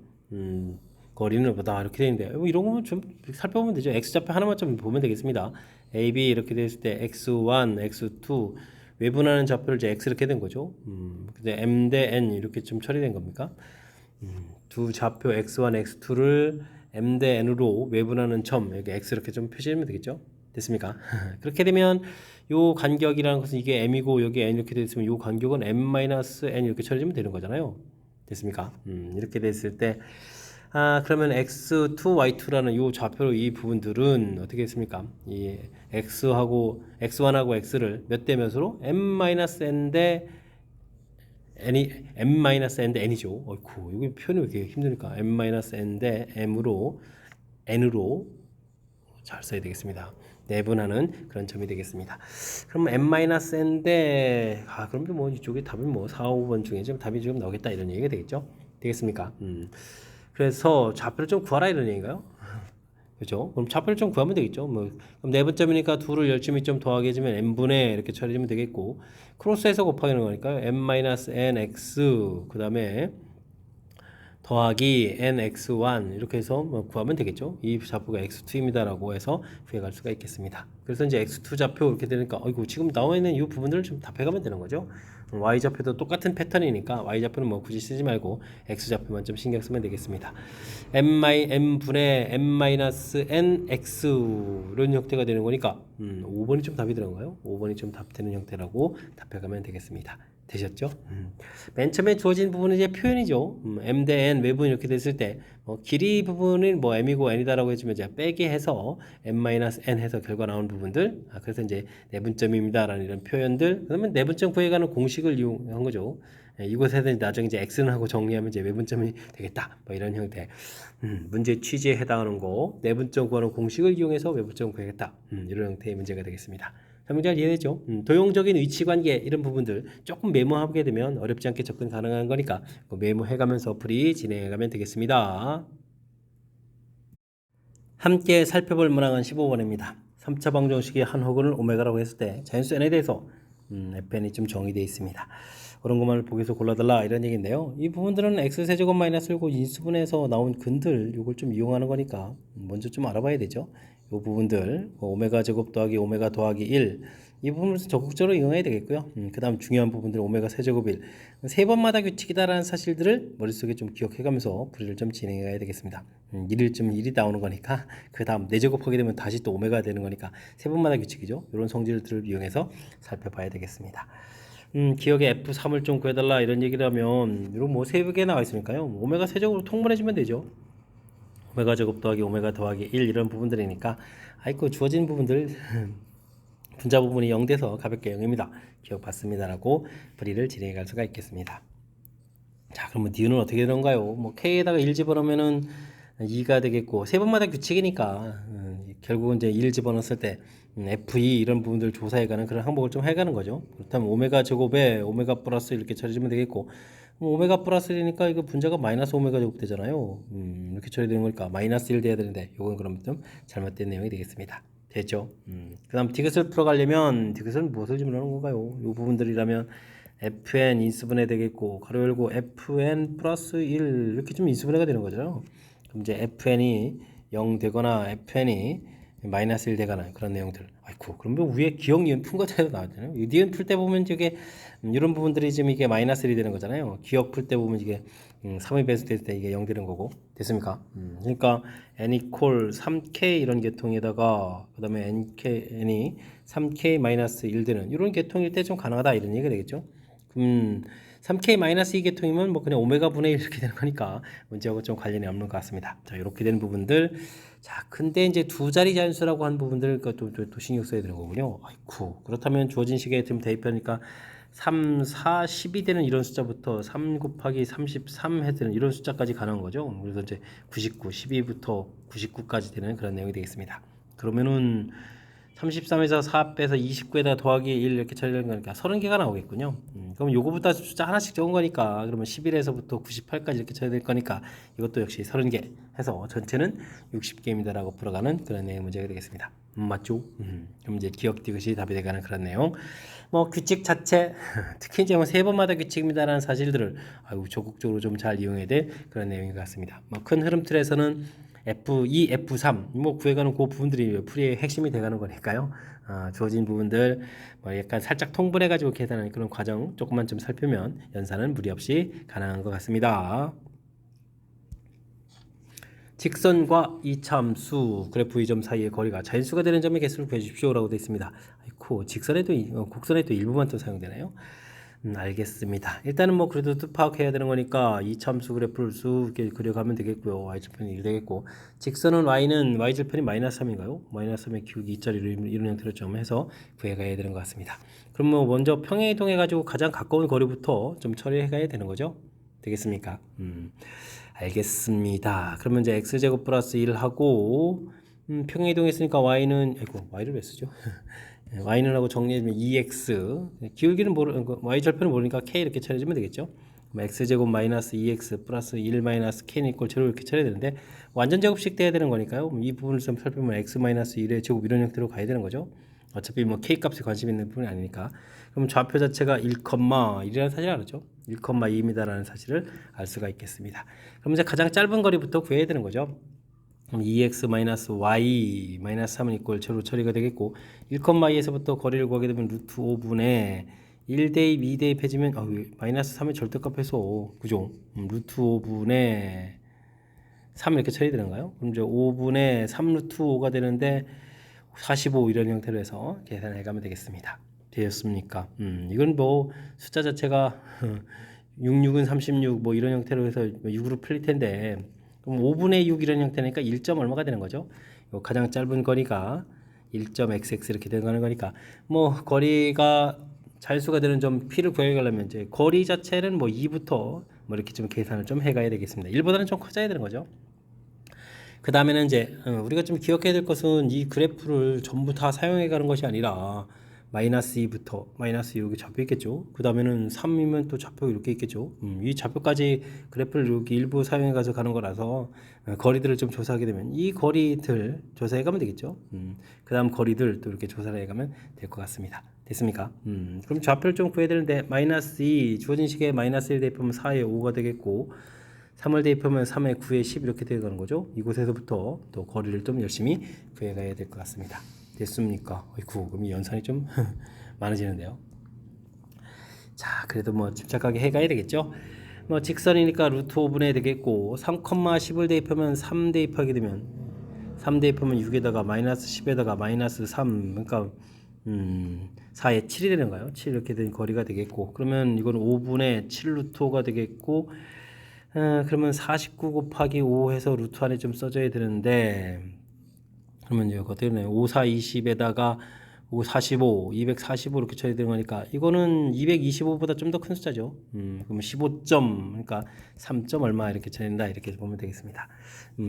거리는 보다 이렇게 되어 있는데 이런 거는 좀 살펴보면 되죠. x좌표 하나만 좀 보면 되겠습니다. ab 이렇게 되었을 때 x1, x2 외분하는 좌표를 이제 x 이렇게 된 거죠. 근데 m 대 n 이렇게 좀 처리된 겁니까? 두 좌표 x1, x2를 m 대 n으로 외분하는 점 여기 x 이렇게 좀 표시하면 되겠죠. 됐습니까? 그렇게 되면 요 간격이라는 것은 이게 m이고 여기 n 이렇게 되어 있으면 요 간격은 m-n 이렇게 처리하면 되는 거잖아요. 됐습니까? 이렇게 됐을 때 그러면 x2, y2라는 요 좌표로 이 부분들은 어떻게 했습니까? 이 x1하고 x를 몇 대 몇으로 m-n 대 m-n 대 n이죠. 어이쿠, 여기 표현이 왜 이렇게 힘드니까 m-n 대 m으로 n으로 잘 써야 되겠습니다. 내분하는 그런 점이 되겠습니다. 그럼 m-n 대 그럼 뭐 이쪽에 답이 뭐 4, 5번 중에 좀 답이 좀 나오겠다 이런 얘기가 되겠죠. 되겠습니까? 그래서 좌표를 좀 구하라 이런 얘기인가요? 그죠? 그럼 좌표를 좀 구하면 되겠죠. 뭐 그럼 네 번점이니까 2를 열심히 좀 더하게 해주면 n분의 이렇게 처리하면 되겠고 크로스해서 곱하기는 거니까요. m-nx 그 다음에 더하기 nx1 이렇게 해서 뭐 구하면 되겠죠. 이 좌표가 x2입니다라고 해서 구해갈 수가 있겠습니다. 그래서 이제 x2 좌표 이렇게 되니까 어이구 지금 나와 있는 이 부분들을 좀 답해가면 되는 거죠. y 좌표도 똑같은 패턴이니까 y 좌표는 뭐 굳이 쓰지 말고 x 좌표만 좀 신경 쓰면 되겠습니다. m분의 m-nx 이런 형태가 되는 거니까 5번이 좀 답이 되는가요? 5번이 좀 답되는 형태라고 답해가면 되겠습니다. 되셨죠? 맨 처음에 주어진 부분은 이제 표현이죠. m 대 n 외분 이렇게 됐을 때 길이 부분은 뭐 m이고 n이다라고 해주면 이제 빼기 해서 m-n 해서 결과 나온 부분들. 그래서 이제 내분점입니다라는 이런 표현들. 그러면 내분점 구해가는 공식을 이용한 거죠. 이곳에서 나중에 이제 x는 하고 정리하면 이제 외분점이 되겠다. 뭐 이런 형태. 문제 취지에 해당하는 거 내분점 구하는 공식을 이용해서 외분점 구하겠다. 이런 형태의 문제가 되겠습니다. 설명 잘 이해되죠? 도용적인 위치관계 이런 부분들 조금 메모하게 되면 어렵지 않게 접근 가능한 거니까 메모해가면서 풀이 진행해가면 되겠습니다. 함께 살펴볼 문항은 15번입니다. 3차 방정식의 한 호근을 오메가라고 했을 때 자연수 n에 대해서 fn이 좀 정의되어 있습니다. 그런 것만을 보기에서 골라달라 이런 얘기인데요. 이 부분들은 x세제곱 마이너스 1고 인수분해에서 나온 근들 이걸 좀 이용하는 거니까 먼저 좀 알아봐야 되죠. 이 부분들 오메가 제곱 더하기 오메가 더하기 1 이 부분을 적극적으로 이용해야 되겠고요. 그 다음 중요한 부분들 오메가 세제곱 1 세 번마다 규칙이다라는 사실들을 머릿속에 좀 기억해가면서 풀이를 좀 진행해야 되겠습니다. 1이 나오는 거니까 그 다음 4제곱하게 되면 다시 또 오메가 되는 거니까 세 번마다 규칙이죠. 이런 성질들을 이용해서 살펴봐야 되겠습니다. 기억에 F3을 좀 구해달라 이런 얘기를 하면 이런 뭐 세 개 나와 있으니까요. 오메가 세제곱으로 통분해주면 되죠. 오메가 제곱 더하기 오메가 더하기 1 이런 부분들이니까 아이고 주어진 부분들 분자 부분이 0돼서 가볍게 0입니다. 기억 받습니다라고 풀이를 진행해 갈 수가 있겠습니다. 자 그러면 D는 어떻게 되는가요? 뭐 K에다가 1 집어넣으면은 2가 되겠고 세 번마다 규칙이니까 결국은 이제 1 집어넣었을 때 F2 이런 부분들 조사해가는 그런 항목을 좀 해가는 거죠. 그렇다면 오메가 제곱에 오메가 플러스 이렇게 처리하면 되겠고 오메가 플러스 1이니까 이거 분자가 마이너스 오메가 제곱 되잖아요. 이렇게 처리되는 거니까 마이너스 1 돼야 되는데 이건 그럼 좀 잘못된 내용이 되겠습니다. 됐죠? 그 다음 디귿을 풀어가려면 디귿은 무엇을 집어넣는 건가요? 이 부분들이라면 fn 인수분해 되겠고 가로 열고 fn 플러스 1 이렇게 좀 인수분해가 되는 거죠. 그럼 이제 fn이 0 되거나 fn이 마이너스 1 되거나 그런 내용들. 아이고 그러면 위에 기억 니은 푼 것처럼 나왔잖아요. 이 니은 풀 때 보면 이게 이런 부분들이 지금 이게 마이너스 1이 되는 거잖아요. 기억 풀 때 보면 이게 3의 배수됐을 때 이게 0 되는 거고 됐습니까? 그러니까 n 이퀄 3k 이런 계통에다가 그 다음에 n이 3k 마이너스 1 되는 이런 계통일 때 좀 가능하다 이런 얘기가 되겠죠. 3k-2 계통이면 뭐 그냥 오메가 분의 1 이렇게 되는 거니까 문제하고 좀 관련이 없는 것 같습니다. 자, 이렇게 되는 부분들. 자, 근데 이제 두 자리 자연수라고 한 부분들 또 신경 써야 되는 거군요. 아이쿠. 그렇다면 주어진 식에 지금 대입하니까 3, 4, 10이 되는 이런 숫자부터 3 곱하기 33 해야 되는 이런 숫자까지 가는 거죠. 그래서 이제 99, 12부터 99까지 되는 그런 내용이 되겠습니다. 그러면은 33에서 4 빼서 29에다 더하기 1 이렇게 처리하는 거니까 30개가 나오겠군요. 그럼 요거보다 숫자 하나씩 적은 거니까 그러면 11에서부터 98까지 이렇게 처리될 거니까 이것도 역시 30개 해서 전체는 60개입니다라고 풀어가는 그런 내용 문제가 되겠습니다. 맞죠? 그럼 이제 기억 디귿이 답이 돼가는 그런 내용. 뭐 규칙 자체 특히 이제 뭐 세 번마다 규칙입니다라는 사실들을 적극적으로 좀 잘 이용해야 될 그런 내용인 것 같습니다. 뭐 큰 흐름 틀에서는 F2, F3 뭐 구해가는 그 부분들이 풀이의 핵심이 돼가는 거니까요. 주어진 부분들 뭐 약간 살짝 통분해가지고 계산하는 그런 과정 조금만 좀 살피면 연산은 무리 없이 가능한 것 같습니다. 직선과 이차함수 그래프 2점 사이의 거리가 자연수가 되는 점의 개수를 구해주십시오라고 되어 있습니다. 아이고 직선에도 곡선에도 일부만 또 사용되나요? 알겠습니다. 일단은 뭐 그래도 뜻 파악해야 되는 거니까 이 참수 그래프를 쭉 이렇게 그려가면 되겠고요. y절편이 1 되겠고, 직선은 y는 y절편이 마이너스 3인가요? 마이너스 3의 기울기 2짜리로 이런 형태로 좀 해서 구해가야 되는 것 같습니다. 그럼 뭐 먼저 평행 이동해가지고 가장 가까운 거리부터 좀 처리해가야 되는 거죠. 되겠습니까? 알겠습니다. 그러면 이제 x제곱 플러스 1하고 평행 이동했으니까 y는 y를 왜 쓰죠? y는 하고 정리해주면 2x, 기울기는 y절편을 모르니까 k 이렇게 처리해주면 되겠죠. x제곱 마이너스 2x 플러스 1 마이너스 k는 이꼴 제로 이렇게 처리해야 되는데, 완전 제곱식 돼야 되는 거니까요. 이 부분을 좀 살펴보면 x 마이너스 1의 제곱 이런 형태로 가야 되는 거죠. 어차피 뭐 k 값에 관심 있는 부분이 아니니까. 그럼 좌표 자체가 1,1이라는 사실을 알았죠. 1,2입니다라는 사실을 알 수가 있겠습니다. 그럼 이제 가장 짧은 거리부터 구해야 되는 거죠. 그럼 2x-y 마이너스 3은 이꼴 제로 처리가 되겠고, 1,2에서부터 거리를 구하게 되면 루트 5분의 1대입, 2대입 해주면 마이너스 3의 절대값에서 그죠? 루트 5분의 3 이렇게 처리되는가요? 그럼 이제 5분의 3 루트 5가 되는데 45 이런 형태로 해서 계산해 가면 되겠습니다. 되었습니까? 이건 뭐 숫자 자체가 66은 36 뭐 이런 형태로 해서 6으로 풀릴 텐데, 그럼 5분의 6 이런 형태니까 1점 얼마가 되는 거죠? 가장 짧은 거리가 1.xx 이렇게 되는 거니까, 뭐 거리가 자연수가 되는 점 p를 구해가려면 이제 거리 자체는 뭐 2부터 뭐 이렇게 좀 계산을 좀 해가야 되겠습니다. 1보다는 좀 커져야 되는 거죠. 그 다음에는 이제 우리가 좀 기억해야 될 것은 이 그래프를 전부 다 사용해 가는 것이 아니라 마이너스 2부터 마이너스 2 이렇게 좌표 있겠죠. 그 다음에는 3이면 또 좌표 이렇게 있겠죠. 이 좌표까지 그래프를 이렇게 일부 사용해 가서 가는 거라서 거리들을 좀 조사하게 되면 이 거리들 조사해 가면 되겠죠. 그 다음 거리들 또 이렇게 조사를 해 가면 될 것 같습니다. 됐습니까? 그럼 좌표를 좀 구해야 되는데, 마이너스 2 주어진 식에 마이너스 1 대입하면 4에 5가 되겠고, 3을 대입하면 3에 9에 10 이렇게 되어가는 거죠. 이곳에서부터 또 거리를 좀 열심히 구해가야 될 것 같습니다. 됐습니까? 어이쿠, 그럼 연산이 좀 많아지는데요. 자, 그래도 뭐 침착하게 해가야 되겠죠. 뭐 직선이니까 루트 5분의 되겠고, 3,10을 대입하면 3 대입하게 되면 3 대입하면 6에다가 마이너스 10에다가 마이너스 3, 그러니까 4에 7이 되는가요? 7 이렇게 된 거리가 되겠고, 그러면 이건 5분의 7 루트 5가 되겠고, 그러면 49 곱하기 5 해서 루트 안에 좀 써줘야 되는데, 그러면 이제 어떻게 되나요? 5, 4, 20에다가 5, 45, 245 이렇게 쳐야 되는 거니까, 이거는 225보다 좀 더 큰 숫자죠. 그러면 15점, 그러니까 3점 얼마 이렇게 쳐야 된다, 이렇게 보면 되겠습니다.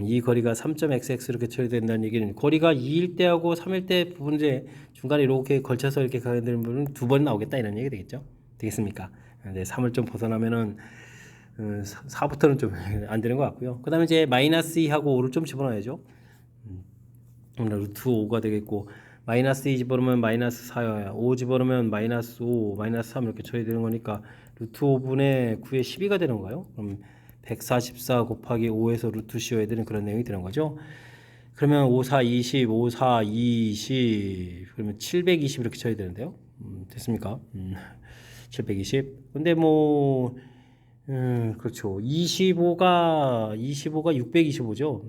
이 거리가 3.xx 이렇게 쳐야 된다는 얘기는, 거리가 2일 때하고 3일 때 부분에 중간에 이렇게 걸쳐서 이렇게 가게 되는 부분은 두 번 나오겠다, 이런 얘기 되겠죠. 되겠습니까? 근데 3을 좀 벗어나면은 4부터는 좀 안 되는 것 같고요. 그 다음에 이제 마이너스 2하고 5를 좀 집어넣어야죠. 루트 5가 되겠고, 마이너스 2 집어넣으면 마이너스 4야. 5 집어넣으면 마이너스 5, 마이너스 3 이렇게 처리되는 거니까 루트 5분의 9에 12가 되는 건가요? 그럼 144 곱하기 5에서 루트 씌워야 되는 그런 내용이 되는 거죠. 그러면 5, 4, 20, 5, 4, 20, 그러면 720 이렇게 쳐야 되는데요. 됐습니까? 720. 근데 뭐 그렇죠. 25가 625죠.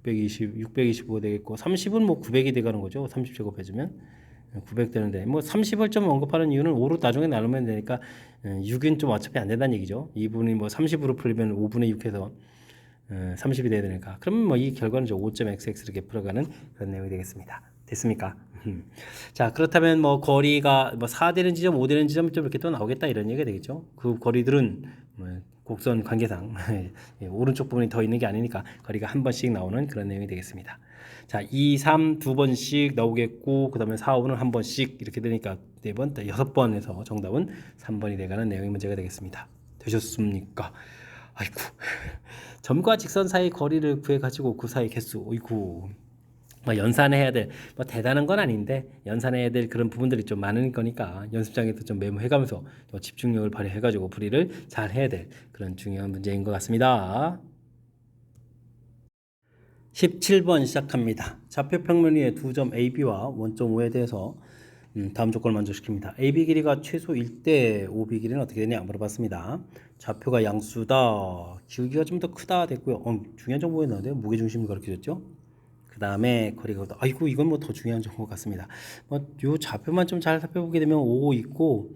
625 되겠고, 30은 뭐 900이 돼가는 거죠. 30제곱 해주면 900 되는데, 뭐 30을 좀 언급하는 이유는 5로 나중에 나누면 되니까 6은 좀 어차피 안 된다는 얘기죠. 2분이 뭐 30으로 풀리면 5분의 6 해서 30이 돼야 되니까, 그러면 뭐 이 결과는 5.xx 이렇게 풀어가는 그런 내용이 되겠습니다. 됐습니까? 자, 그렇다면 뭐 거리가 뭐 4 되는 지점, 5 되는 지점 좀 이렇게 또 나오겠다, 이런 얘기가 되겠죠. 그 거리들은 뭐 곡선 관계상 오른쪽 부분이 더 있는 게 아니니까 거리가 한 번씩 나오는 그런 내용이 되겠습니다. 자, 2, 3 두 번씩 나오겠고, 그 다음에 4, 5는 한 번씩 이렇게 되니까 4번, 6번에서 정답은 3번이 돼가는 내용의 문제가 되겠습니다. 되셨습니까? 아이고, 점과 직선 사이 거리를 구해가지고 그 사이 개수, 어이구, 뭐 연산해야 될, 뭐 대단한 건 아닌데 연산해야 될 그런 부분들이 좀 많은 거니까 연습장에서 좀 메모해가면서 또 집중력을 발휘해가지고 풀이를 잘 해야 될 그런 중요한 문제인 것 같습니다. 17번 시작합니다. 좌표 평면 위에 두 점 AB와 원점 O에 대해서 다음 조건을 만족시킵니다. AB 길이가 최소 1대 OB 길이는 어떻게 되냐 물어봤습니다. 좌표가 양수다. 기울기가 좀 더 크다 됐고요. 중요한 정보가 있는데 무게중심을 가르쳐줬죠. 그 다음에 거리가, 아이고, 이건 뭐 더 중요한 정보 같습니다. 요 좌표만 좀 잘 살펴보게 되면 5 있고,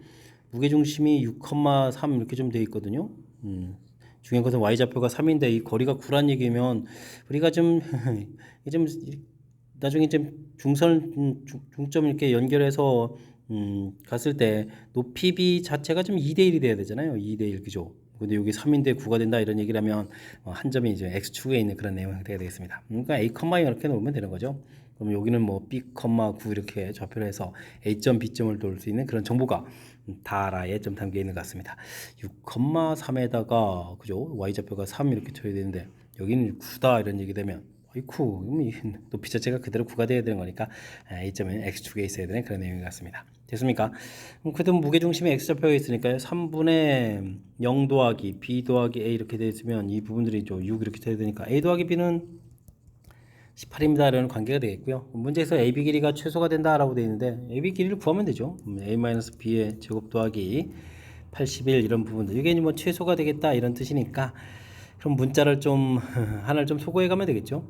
무게중심이 6,3 이렇게 좀 돼 있거든요. 중요한 것은 y좌표가 3인데 이 거리가 9란 얘기면 우리가 좀 좀 나중에 좀 중점 이렇게 연결해서 갔을 때 높이 b 자체가 좀 2대 1이 돼야 되잖아요. 2대 1 그죠? 근데 여기 3인데 9가 된다 이런 얘기를 하면 한 점이 이제 x축에 있는 그런 내용이 되겠습니다. 그러니까 a, 이렇게 놓으면 되는 거죠. 그럼 여기는 뭐 b, 9 이렇게 좌표를 해서 a점, b점을 놓을 수 있는 그런 정보가 다라에 좀 담겨 있는 것 같습니다. 6,3에다가 그죠? y좌표가 3 이렇게 쳐야 되는데 여기는 9다 이런 얘기 되면 어이쿠 높이 자체가 그대로 9가 돼야 되는 거니까 a점은 x축에 있어야 되는 그런 내용 같습니다. 됐습니까? 그래도 무게중심이 x좌표에 있으니까요. 3분의 0 더하기 b 더하기 a 이렇게 되어 있으면 이 부분들이 6 이렇게 돼야 되니까 a 더하기 b는 18입니다. 라는 관계가 되겠고요. 문제에서 AB 길이가 최소가 된다라고 되어 있는데 AB 길이를 구하면 되죠. A-B의 제곱 더하기 81 이런 부분들. 이게 뭐 최소가 되겠다 이런 뜻이니까 그럼 문자를 좀 하나를 좀 소거해 가면 되겠죠.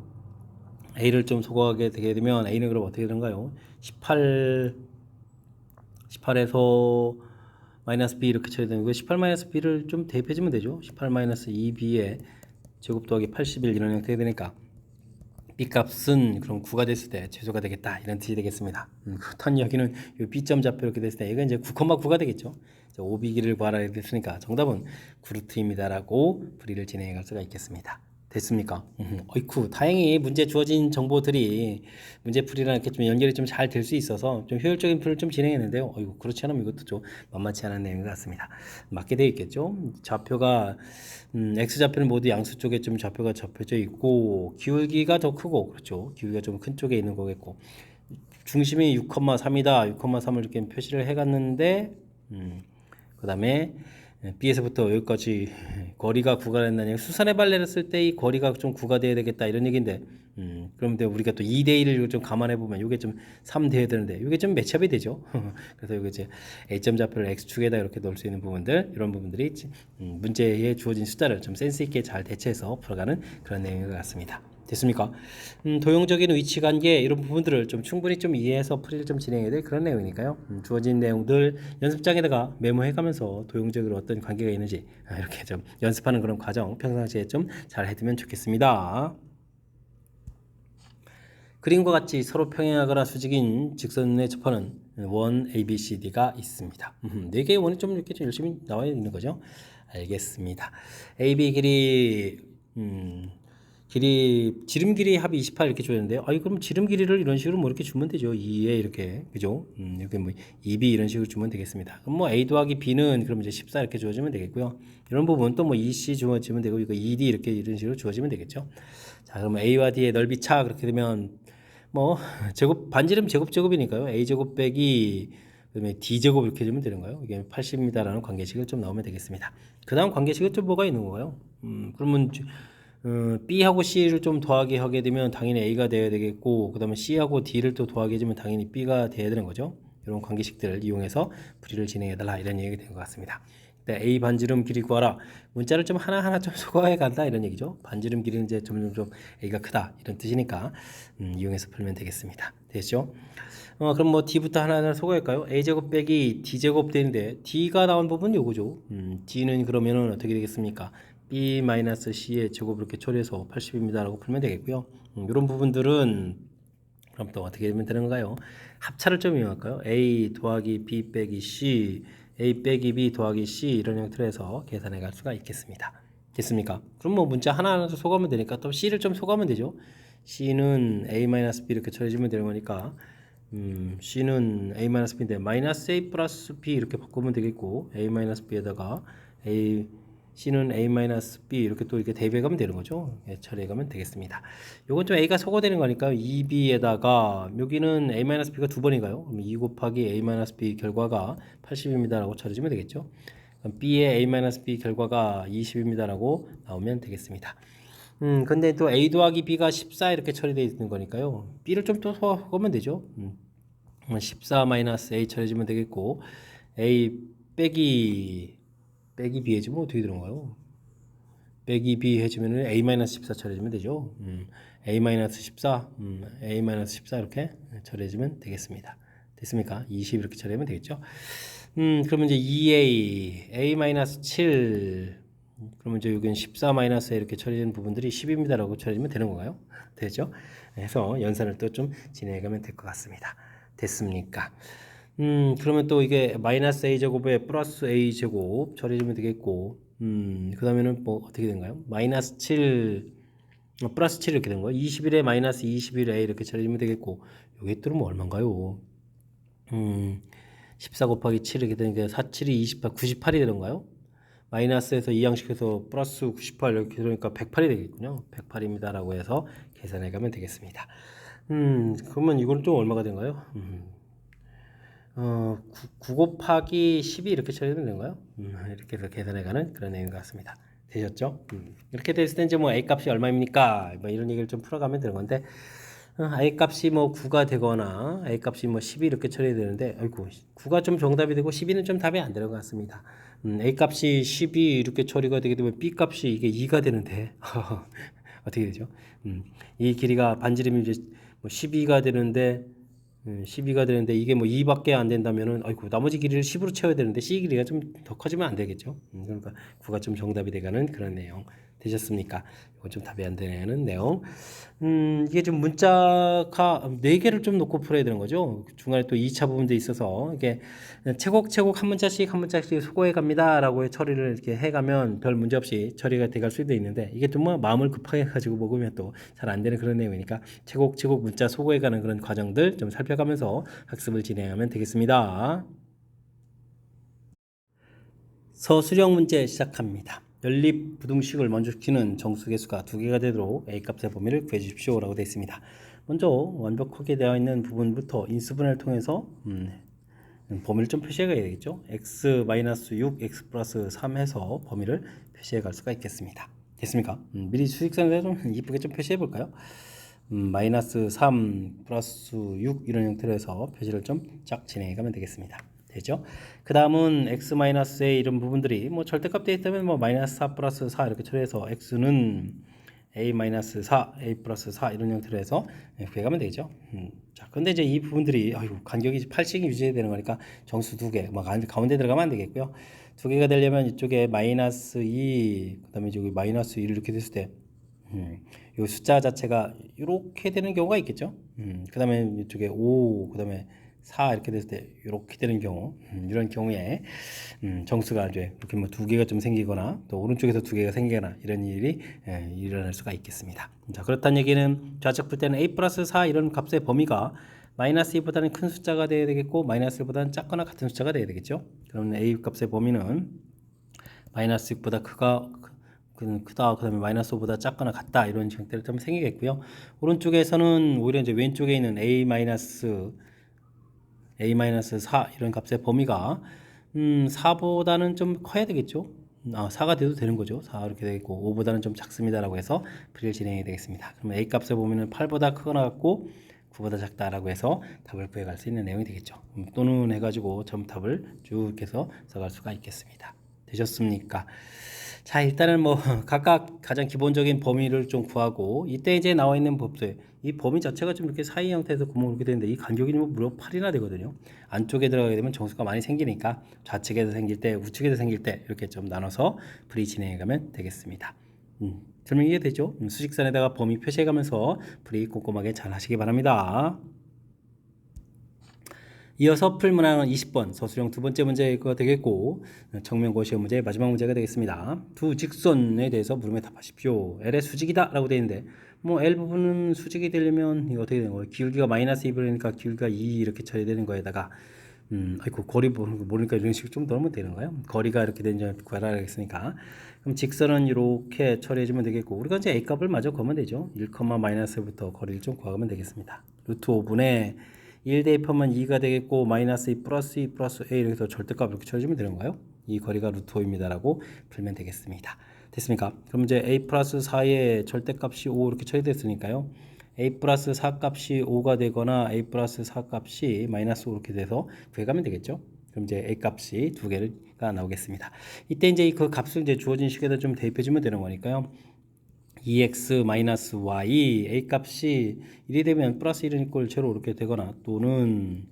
A를 좀 소거하게 되게 되면 A는 그럼 어떻게 되는가요? 18에서 마이너스 B 이렇게 쳐야 되는 거예요. 18 마이너스 B를 좀 대입해 주면 되죠. 18 마이너스 2B의 제곱 더하기 81 이런 형태가 되니까 B 값은 그럼 9가 됐을 때 최소가 되겠다 이런 뜻이 되겠습니다. 그렇다면 여기는 이 B점 좌표 이렇게 됐을 때 이건 이제 9,9가 되겠죠. OB 길이를 구하라 이렇게 됐으니까 정답은 9루트입니다라고 풀이를 진행해 갈 수가 있겠습니다. 됐습니까? 어이쿠 다행히 문제 주어진 정보들이 문제 풀이랑 이렇게 좀 연결이 좀 잘 될 수 있어서 좀 효율적인 풀이를 좀 진행했는데요. 어이구 그렇지 않으면 이것도 좀 만만치 않은 내용인 것 같습니다. 맞게 되어 있겠죠. 좌표가 x좌표는 모두 양수 쪽에 좀 좌표가 접혀져 있고 기울기가 더 크고 그렇죠. 기울기가 좀 큰 쪽에 있는 거겠고 중심이 6,3이다. 6,3을 이렇게 표시를 해갔는데 그 다음에 B에서부터 여기까지 거리가 9가 된다는 수산의 발레를 쓸 때 이 거리가 좀 9가 돼야 되겠다 이런 얘기인데 그런데 우리가 또 2대 1을 좀 감안해 보면 이게 좀 3 돼야 되는데 이게 좀 매치업이 되죠. 그래서 이게 이제 A점 좌표를 X축에다 이렇게 넣을 수 있는 부분들 이런 부분들이 문제에 주어진 숫자를 좀 센스 있게 잘 대체해서 풀어가는 그런 내용인 것 같습니다. 됐습니까? 도형적인 위치 관계 이런 부분들을 좀 충분히 좀 이해해서 풀이를 좀 진행해야 될 그런 내용이니까요. 주어진 내용들 연습장에다가 메모해가면서 도형적으로 어떤 관계가 있는지 이렇게 좀 연습하는 그런 과정 평상시에 좀 잘 해두면 좋겠습니다. 그림과 같이 서로 평행하거나 수직인 직선의 접하는 원 ABCD가 있습니다. 4개의 원이 좀 이렇게 좀 열심히 나와 있는 거죠. 알겠습니다. AB 지름 길이 합이 28 이렇게 줘야되는데요. 그럼 지름 길이를 이런 식으로 뭐 이렇게 주면 되죠. 2에 이렇게 그죠? 이렇게 뭐 2B 이런 식으로 주면 되겠습니다. 그럼 뭐 A 더하기 B는 그럼 이제 14 이렇게 주어지면 되겠고요. 이런 부분 또 뭐 EC 주어지면 되고 이거 ED 이렇게 이런 식으로 주어지면 되겠죠. 자, 그러면 A와 D의 넓이 차 그렇게 되면 뭐 제곱 반지름 제곱이니까요. A 제곱 빼기 그다음에 D 제곱 이렇게 주면 되는 거예요. 이게 80입니다라는 관계식을 좀 나오면 되겠습니다. 그다음 관계식은 좀 뭐가 있는 건가요? 그러면 B하고 C를 좀 더하게 하게 되면 당연히 A가 되어야 되겠고 그 다음에 C하고 D를 또 더하게 해주면 당연히 B가 되어야 되는 거죠. 이런 관계식들을 이용해서 풀이를 진행해달라 이런 얘기가 된 것 같습니다. A 반지름 길이 구하라. 문자를 좀 하나하나 좀 소거해 간다 이런 얘기죠. 반지름 길이는 이제 점점 A가 크다 이런 뜻이니까 이용해서 풀면 되겠습니다. 됐죠? 그럼 뭐 D부터 하나하나 소거할까요? A제곱 빼기 D제곱 되는데 D가 나온 부분은 요거죠. D는 그러면은 어떻게 되겠습니까? B-C의 제곱 이렇게 처리해서 80입니다 라고 풀면 되겠고요. 이런 부분들은 그럼 또 어떻게 되면 되는가요? 합차를 좀 이용할까요? A 더하기 B 빼기 C, A 빼기 B 더하기 C 이런 형태로 해서 계산해 갈 수가 있겠습니다. 됐습니까? 그럼 뭐 문자 하나하나 소거하면 되니까 또 C를 좀 소거하면 되죠. C는 A-B 이렇게 처리해주면 되는 거니까 C는 A-B인데 마이너스 A 플러스 B 이렇게 바꾸면 되겠고 A-B에다가 C는 A-B 이렇게 또 이렇게 대입해가면 되는 거죠. 예, 처리해가면 되겠습니다. 요건 좀 A가 소거되는 거니까 2B에다가 여기는 A-B가 두 번인가요? 그럼 2 곱하기 A-B 결과가 80입니다 라고 처리해주면 되겠죠. 그럼 B의 A-B 결과가 20입니다 라고 나오면 되겠습니다. 근데 또 A 더하기 B가 14 이렇게 처리되어 있는 거니까요. B를 좀 또 소거하면 되죠. 14 마이너스 A 처리해주면 되겠고 A 빼기 B 해주면 어떻게 되는가요? 빼기 B 해주면 A-14 처리해주면 되죠. A-14 A-14 이렇게 처리해주면 되겠습니다. 됐습니까? 20 이렇게 처리하면 되겠죠. 그러면 이제 2a, a-7, 그러면 이제 여기는 14-에 이렇게 처리되는 부분들이 10입니다라고 처리하면 되는 건가요? 되죠? 그래서 연산을 또 좀 진행해가면 될 것 같습니다. 됐습니까? 그러면 또 이게 마이너스 a 제곱에 플러스 a 제곱 처리해주면 되겠고, 그 다음에는 뭐 어떻게 된가요? 마이너스 7, 플러스 7 이렇게 된 거예요. 21에 마이너스 21a 이렇게 처리해주면 되겠고, 요게 또 뭐 얼마인가요? 14 곱하기 7 이렇게 되니까 4, 7이 28, 98이 되는가요? 마이너스에서 이항식에서 플러스 98 이렇게 들어오니까 108이 되겠군요. 108입니다라고 해서 계산해 가면 되겠습니다. 그러면 이건 좀 얼마가 된가요? 9 곱하기 12 이렇게 처리되면 되는가요? 이렇게 해서 계산해 가는 그런 내용 같습니다. 되셨죠? 이렇게 됐을 때 이제 뭐 A 값이 얼마입니까? 뭐 이런 얘기를 좀 풀어가면 되는 건데, A 값이 뭐 9가 되거나 A 값이 뭐 12 이렇게 처리해야 되는데, 아이고 9가 좀 정답이 되고 12는 좀 답이 안 되는 것 같습니다. A 값이 12 이렇게 처리가 되게 되면 B 값이 이게 2가 되는데 어떻게 되죠? 이 길이가 반지름이 이제 뭐 12가 되는데 12가 되는데 이게 뭐 2밖에 안 된다면은 아이고 나머지 길이를 10으로 채워야 되는데 C 길이가 좀 더 커지면 안 되겠죠. 그러니까 9가 좀 정답이 돼가는 그런 내용 되셨습니까? 이건 좀 답이 안 되는 내용. 이게 좀 문자가 4개를 좀 놓고 풀어야 되는 거죠. 중간에 또 2차 부분도 있어서 이게 채곡 한 문자씩 수고해 갑니다라고 처리를 이렇게 해가면 별 문제 없이 처리가 돼갈 수도 있는데 이게 좀 뭐 마음을 급하게 가지고 먹으면 또 잘 안 되는 그런 내용이니까 채곡 문자 소거해 가는 그런 과정들 좀 살펴가면서 학습을 진행하면 되겠습니다. 서술형 문제 시작합니다. 연립 부등식을 만족시키는 정수계수가 2개가 되도록 A값의 범위를 구해 주십시오 라고 되어 있습니다. 먼저 완벽하게 되어 있는 부분부터 인수분해를 통해서 범위를 좀 표시해 가야 되겠죠. x-6, x 플러스 3 해서 범위를 표시해 갈 수가 있겠습니다. 됐습니까? 미리 수직선에 좀 이쁘게 좀 표시해 볼까요? 마이너스 3 플러스 6 이런 형태로 해서 표시를 좀 쫙 진행해 가면 되겠습니다. 되죠? 그 다음은 x-a 이런 부분들이 뭐 절대값 되어 있다면 뭐 마이너스 4 플러스 4 이렇게 처리해서 x는 a-4, a 플러스 4 이런 형태로 해서 구해가면 되죠. 자, 근데 이제 이 부분들이 아이고 간격이 8씩 유지해야 되는 거니까 정수 2개, 뭐 가운데 들어가면 안 되겠고요. 2개가 되려면 이쪽에 마이너스 2, 그다음에 여기 마이너스 1 이렇게 됐을 때 이 숫자 자체가 이렇게 되는 경우가 있겠죠. 그다음에 이쪽에 5, 그다음에 4 이렇게 됐을 때 이렇게 되는 경우, 이런 경우에 정수가 이제 이렇게 뭐 2개가 좀 생기거나 또 오른쪽에서 2개가 생기거나 이런 일이 일어날 수가 있겠습니다. 자, 그렇다는 얘기는 좌측 풀 때는 a 플러스 4 이런 값의 범위가 마이너스 2보다는 큰 숫자가 되어야 되겠고 마이너스 1보다는 작거나 같은 숫자가 되어야 되겠죠. 그러면 a 값의 범위는 마이너스 6보다 크다, 그 다음에 마이너스 5보다 작거나 같다 이런 형태로 좀 생기겠고요. 오른쪽에서는 오히려 이제 왼쪽에 있는 a-4 이런 값의 범위가 4보다는 좀 커야 되겠죠. 4가 돼도 되는 거죠. 4 이렇게 되겠고 5보다는 좀 작습니다라고 해서 풀이를 진행해야 되겠습니다. 그러면 a 값의 범위는 8보다 크거나 같고 9보다 작다라고 해서 답을 구해갈 수 있는 내용이 되겠죠. 또는 해가지고 점답을 쭉 이렇게 해서 써갈 수가 있겠습니다. 되셨습니까? 자, 일단은 뭐 각각 가장 기본적인 범위를 좀 구하고 이때 이제 나와 있는 법들 이 범위 자체가 좀 이렇게 사이 형태에서 구멍을 이렇게 되는데 이 간격이 뭐 무려 8이나 되거든요. 안쪽에 들어가게 되면 정수가 많이 생기니까 좌측에서 생길 때 우측에서 생길 때 이렇게 좀 나눠서 풀이 진행해 가면 되겠습니다. 설명 이해되죠? 수직선에다가 범위 표시해 가면서 풀이 꼼꼼하게 잘 하시기 바랍니다. 이어서 풀 문항은 20번 서술형 두 번째 문제가 되겠고 정면고 시험 문제의 마지막 문제가 되겠습니다. 두 직선에 대해서 물음에 답하십시오. L의 수직이다 라고 되어 있는데 뭐 L 부분은 수직이 되려면 이거 어떻게 되는 거예요? 기울기가 마이너스 2이니까 기울기가 2 이렇게 처리되는 거에다가 아이고 거리 모르니까 이런 식으로 좀 넣으면 되는 거예요. 거리가 이렇게 된 점 구하라 했으니까 그럼 직선은 이렇게 처리해주면 되겠고 우리가 이제 A 값을 마저 구하면 되죠. 1, 마이너스부터 거리를 좀 구하면 되겠습니다. 루트 5분의 1 대입하면 2가 되겠고 마이너스 2 플러스 2 플러스 a 이렇게 해서 절대값 이렇게 쳐주면 되는 거예요. 이 거리가 루트 5입니다 라고 풀면 되겠습니다. 됐습니까? 그럼 이제 a 플러스 4의 절대값이 5 이렇게 처리됐으니까요. a 플러스 4 값이 5가 되거나 a 플러스 4 값이 마이너스 5 이렇게 돼서 구해가면 되겠죠. 그럼 이제 a 값이 두 개가 나오겠습니다. 이때 이제 그 값을 이제 주어진 식에다 좀 대입해주면 되는 거니까요. 2x-y a 값이 1이 되면 플러스 1은 이꼴 제로 이렇게 되거나 또는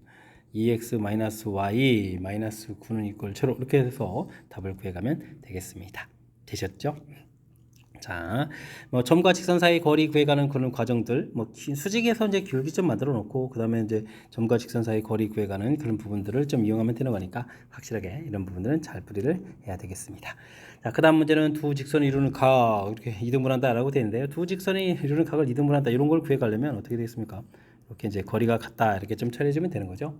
2x-y 마이너스 9는 이꼴 제로 이렇게 해서 답을 구해가면 되겠습니다. 되셨죠? 자, 뭐 점과 직선 사이 거리 구해가는 그런 과정들, 뭐 수직에서 이제 기울기 좀 만들어 놓고 그 다음에 이제 점과 직선 사이 거리 구해가는 그런 부분들을 좀 이용하면 되는 거니까 확실하게 이런 부분들은 잘 풀이를 해야 되겠습니다. 자, 그 다음 문제는 두 직선이 이루는 각 이렇게 이등분한다라고 되어 있는데요. 두 직선이 이루는 각을 이등분한다 이런 걸 구해가려면 어떻게 되겠습니까? 이렇게 이제 거리가 같다 이렇게 좀 처리해주면 되는 거죠.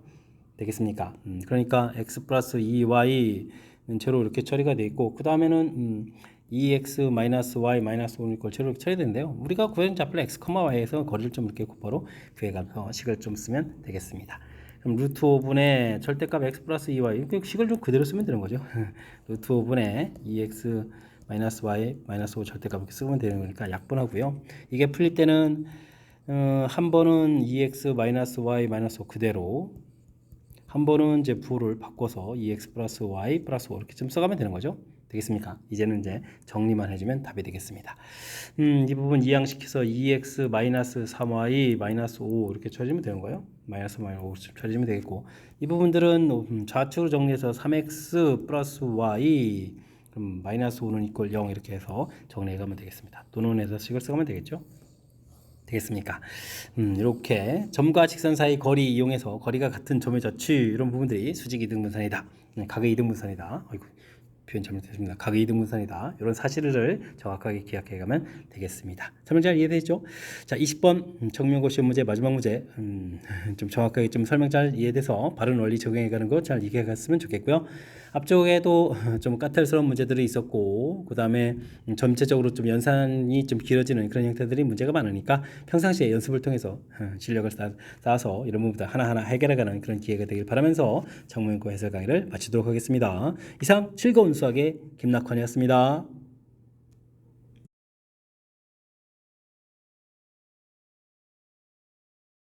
되겠습니까? 그러니까 x 플러스 2y는 제로 이렇게 처리가 되어 있고 그 다음에는 2x 마이너스 y 마이너스 5는 이꼴 제로 이렇게 처리되는데요. 우리가 구한 좌표 x, y에서 거리를 좀 이렇게 곧바로 구해가면서 식을 좀 쓰면 되겠습니다. 그럼 루트 5분의 절대값 x 플러스 2y 식을 좀 그대로 쓰면 되는 거죠. 루트 5분의 2x 마이너스 y 마이너스 5 절대값 이렇게 쓰면 되는 거니까 약분하고요. 이게 풀릴 때는 한 번은 2x 마이너스 y 마이너스 5 그대로 한 번은 이제 부호를 바꿔서 2x 플러스 y 플러스 5 이렇게 좀 써가면 되는 거죠. 되겠습니까? 이제는 이제 정리만 해주면 답이 되겠습니다. 이 부분 이항시켜서 2x 마이너스 3y 마이너스 5 이렇게 쳐주면 되는 거예요. 마이너스 5 쳐주면 되겠고 이 부분들은 좌측으로 정리해서 3x 플러스 y 그럼 마이너스 5는 이꼴 0 이렇게 해서 정리해가면 되겠습니다. 또는 해서 식을 써가면 되겠죠. 되겠습니까? 이렇게 점과 직선 사이 거리 이용해서 거리가 같은 점의 저치 이런 부분들이 수직 이등분선이다. 각의 이등분선이다. 아이고, 표현 잘못했습니다. 각의 이등분선이다. 이런 사실을 정확하게 기억해 가면 되겠습니다. 설명 잘 이해되죠? 자, 20번 정명고 시험 문제 마지막 문제 좀 정확하게 좀 설명 잘 이해돼서 바른 원리 적용해 가는 거 잘 이해해 갔으면 좋겠고요. 앞쪽에도 좀 까탈스러운 문제들이 있었고 그 다음에 전체적으로 좀 연산이 좀 길어지는 그런 형태들이 문제가 많으니까 평상시에 연습을 통해서 실력을 쌓아서 이런 부분들 하나하나 해결해가는 그런 기회가 되길 바라면서 정문고 해설 강의를 마치도록 하겠습니다. 이상 즐거운 수학의 김낙환이었습니다.